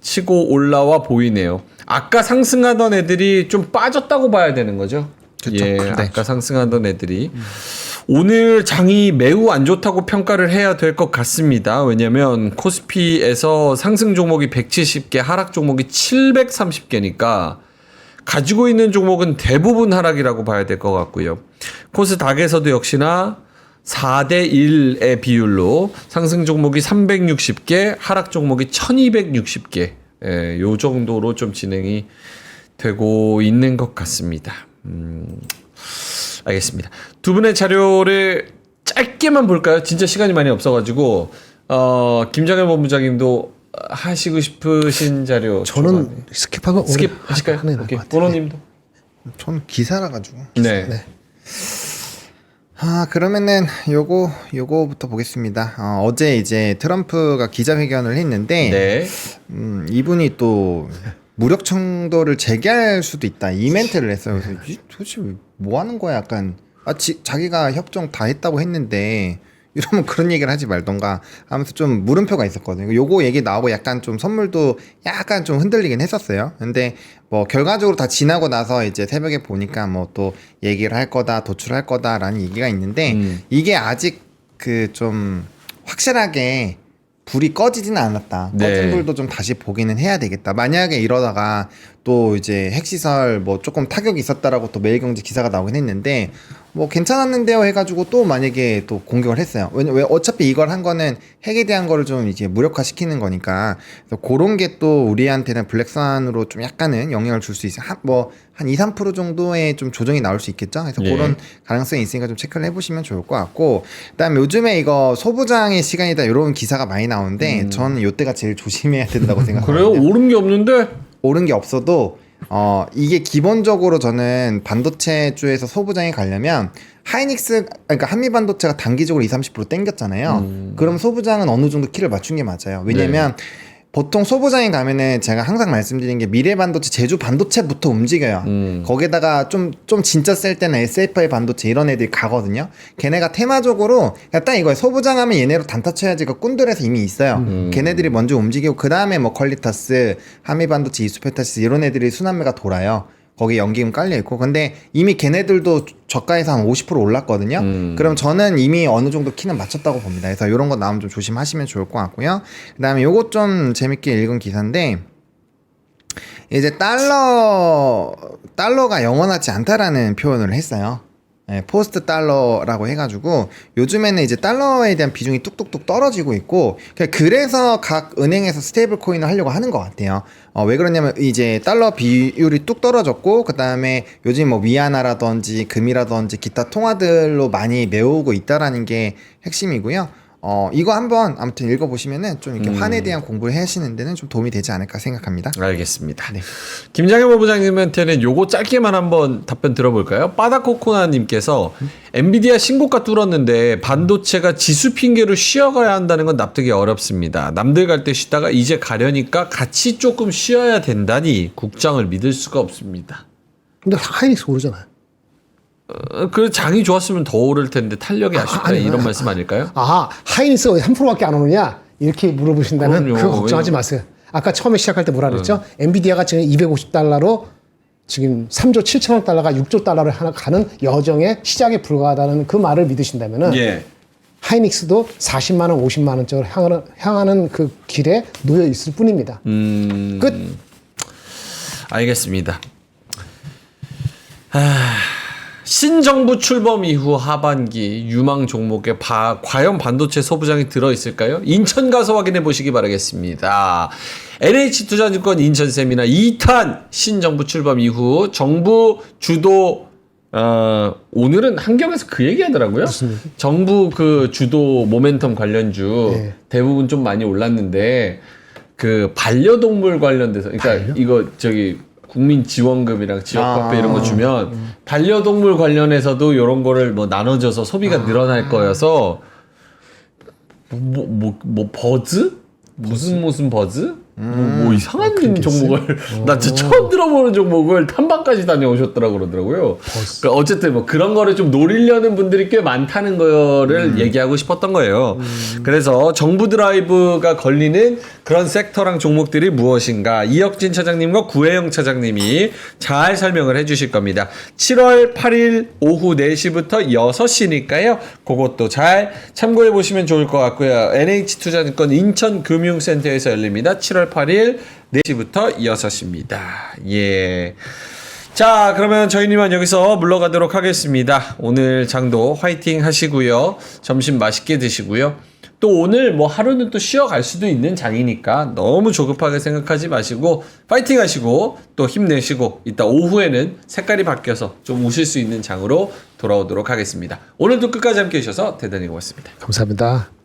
치고 올라와 보이네요. 아까 상승하던 애들이 좀 빠졌다고 봐야 되는 거죠. 그쵸. 예, 네. 아까 상승하던 애들이 오늘 장이 매우 안 좋다고 평가를 해야 될 것 같습니다. 왜냐하면 코스피에서 상승 종목이 170개, 하락 종목이 730개니까 가지고 있는 종목은 대부분 하락이라고 봐야 될 것 같고요. 코스닥에서도 역시나 4대 1의 비율로 상승 종목이 360개, 하락 종목이 1260개 예, 요 정도로 좀 진행이 되고 있는 것 같습니다. 알겠습니다. 두 분의 자료를 짧게만 볼까요? 진짜 시간이 많이 없어가지고 김장현 본부장님도 하시고 싶으신 자료 저는 스킵하고 스킵 하실까요? 오케이. 보노님도. 전 기사라 가지고. 네. 네. 그러면은 요거부터 보겠습니다. 어제 이제 트럼프가 기자회견을 했는데 네. 이분이 또 무력 청도를 재개할 수도 있다 이 멘트를 했어요. 그래서 도대체 뭐 하는 거야? 약간 자기가 협정 다 했다고 했는데 이러면 그런 얘기를 하지 말던가 하면서 좀 물음표가 있었거든요. 요거 얘기 나오고 약간 좀 선물도 약간 좀 흔들리긴 했었어요. 근데 뭐 결과적으로 다 지나고 나서 이제 새벽에 보니까 뭐 또 얘기를 할 거다, 도출할 거다라는 얘기가 있는데 이게 아직 그 좀 확실하게 불이 꺼지지는 않았다. 네. 꺼진 불도 좀 다시 보기는 해야 되겠다. 만약에 이러다가 또 이제 핵시설 뭐 조금 타격이 있었다라고 또 매일경제 기사가 나오긴 했는데 뭐 괜찮았는데요 해가지고 또 만약에 또 공격을 했어요. 왜 어차피 이걸 한 거는 핵에 대한 거를 좀 이제 무력화시키는 거니까 그래서 그런 게 또 우리한테는 블랙스완으로 좀 약간은 영향을 줄 수 있어요. 한 2, 3% 정도의 좀 조정이 나올 수 있겠죠. 그래서 예. 그런 가능성이 있으니까 좀 체크를 해보시면 좋을 것 같고 그다음에 요즘에 이거 소부장의 시간이다 이런 기사가 많이 나오는데 저는 요때가 제일 조심해야 된다고 그래요? 생각합니다. 옳은 게 없는데? 옳은 게 없어도 이게 기본적으로 저는 반도체주에서 소부장에 가려면 그러니까 한미반도체가 단기적으로 20-30% 땡겼잖아요. 그럼 소부장은 어느 정도 키를 맞춘 게 맞아요. 왜냐면 보통 소부장에 가면은 제가 항상 말씀드린 게 미래반도체, 제주 반도체부터 움직여요. 거기다가 좀 진짜 셀 때는 SFI 반도체 이런 애들이 가거든요. 걔네가 테마적으로 그냥 딱 이거예요. 소부장 하면 얘네로 단타 쳐야지가 꾼들에서 이미 있어요. 걔네들이 먼저 움직이고 그 다음에 뭐 퀄리타스, 한미반도체, 이수페타시스 이런 애들이 순환매가 돌아요. 거기 연기금 깔려있고 근데 이미 걔네들도 저가에서 한 50% 올랐거든요. 그럼 저는 이미 어느 정도 키는 맞췄다고 봅니다. 그래서 이런 거 나오면 좀 조심하시면 좋을 것 같고요. 그 다음에 요거 좀 재밌게 읽은 기사인데 이제 달러가 영원하지 않다라는 표현을 했어요. 네, 포스트 달러라고 해가지고 요즘에는 이제 달러에 대한 비중이 뚝뚝뚝 떨어지고 있고 그래서 각 은행에서 스테이블 코인을 하려고 하는 것 같아요. 왜 그러냐면 이제 달러 비율이 뚝 떨어졌고 그 다음에 요즘 뭐 위안화라든지 금이라든지 기타 통화들로 많이 메우고 있다라는 게 핵심이고요. 이거 한번 아무튼 읽어보시면은 좀 이렇게 환에 대한 공부를 하시는 데는 좀 도움이 되지 않을까 생각합니다. 알겠습니다. 네. 김장현 본부장님한테는 요거 짧게만 한번 답변 들어볼까요? 빠다코코나님께서 엔비디아 신고가 뚫었는데 반도체가 지수 핑계로 쉬어가야 한다는 건 납득이 어렵습니다. 남들 갈 때 쉬다가 이제 가려니까 같이 조금 쉬어야 된다니 국장을 믿을 수가 없습니다. 근데 하이닉스 오르잖아요. 그 장이 좋았으면 더 오를 텐데 탄력이 아쉽다 이런 말씀 아닐까요? 하이닉스가 왜 3%밖에 안 오느냐 이렇게 물어보신다면 그럼요. 그거 걱정하지 마세요. 아까 처음에 시작할 때 뭐라 그랬죠? 엔비디아가 지금 250달러로 지금 3조 7천억 달러가 6조 달러를 가는 여정의 시작에 불과하다는 그 말을 믿으신다면은 예. 하이닉스도 40만 원, 50만 원짜리 향하는 그 길에 놓여 있을 뿐입니다. 끝. 알겠습니다. 신정부 출범 이후 하반기 유망 종목에 과연 반도체 소부장이 들어있을까요? 인천 가서 확인해 보시기 바라겠습니다. NH투자증권 인천세미나 2탄 신정부 출범 이후 정부 주도 오늘은 한경에서 그 얘기 하더라고요. 정부 그 주도 모멘텀 관련주 네. 대부분 좀 많이 올랐는데 그 반려동물 관련돼서 그러니까 이거 국민지원금이랑 지역화폐 이런 거 주면 반려동물 관련해서도 이런 거를 뭐 나눠줘서 소비가 늘어날 거여서 뭐 버즈? 무슨 버즈? 뭐 이상한 종목을 나 진짜 처음 들어보는 종목을 탐방까지 다녀오셨더라고 그러더라고요. 그러니까 어쨌든 뭐 그런 거를 좀 노리려는 분들이 꽤 많다는 거를 얘기하고 싶었던 거예요. 그래서 정부 드라이브가 걸리는 그런 섹터랑 종목들이 무엇인가 이혁진 차장님과 구혜영 차장님이 잘 설명을 해주실 겁니다. 7월 8일 오후 4시부터 6시니까요. 그것도 잘 참고해 보시면 좋을 것 같고요. NH투자증권 인천금융센터에서 열립니다. 7월 8일 4시부터 6시입니다. 예. 자, 그러면 저희님은 여기서 물러가도록 하겠습니다. 오늘 장도 화이팅 하시고요. 점심 맛있게 드시고요. 또 오늘 뭐 하루는 또 쉬어갈 수도 있는 장이니까 너무 조급하게 생각하지 마시고 파이팅 하시고 또 힘내시고 이따 오후에는 색깔이 바뀌어서 좀 우실 수 있는 장으로 돌아오도록 하겠습니다. 오늘도 끝까지 함께 해주셔서 대단히 고맙습니다. 감사합니다.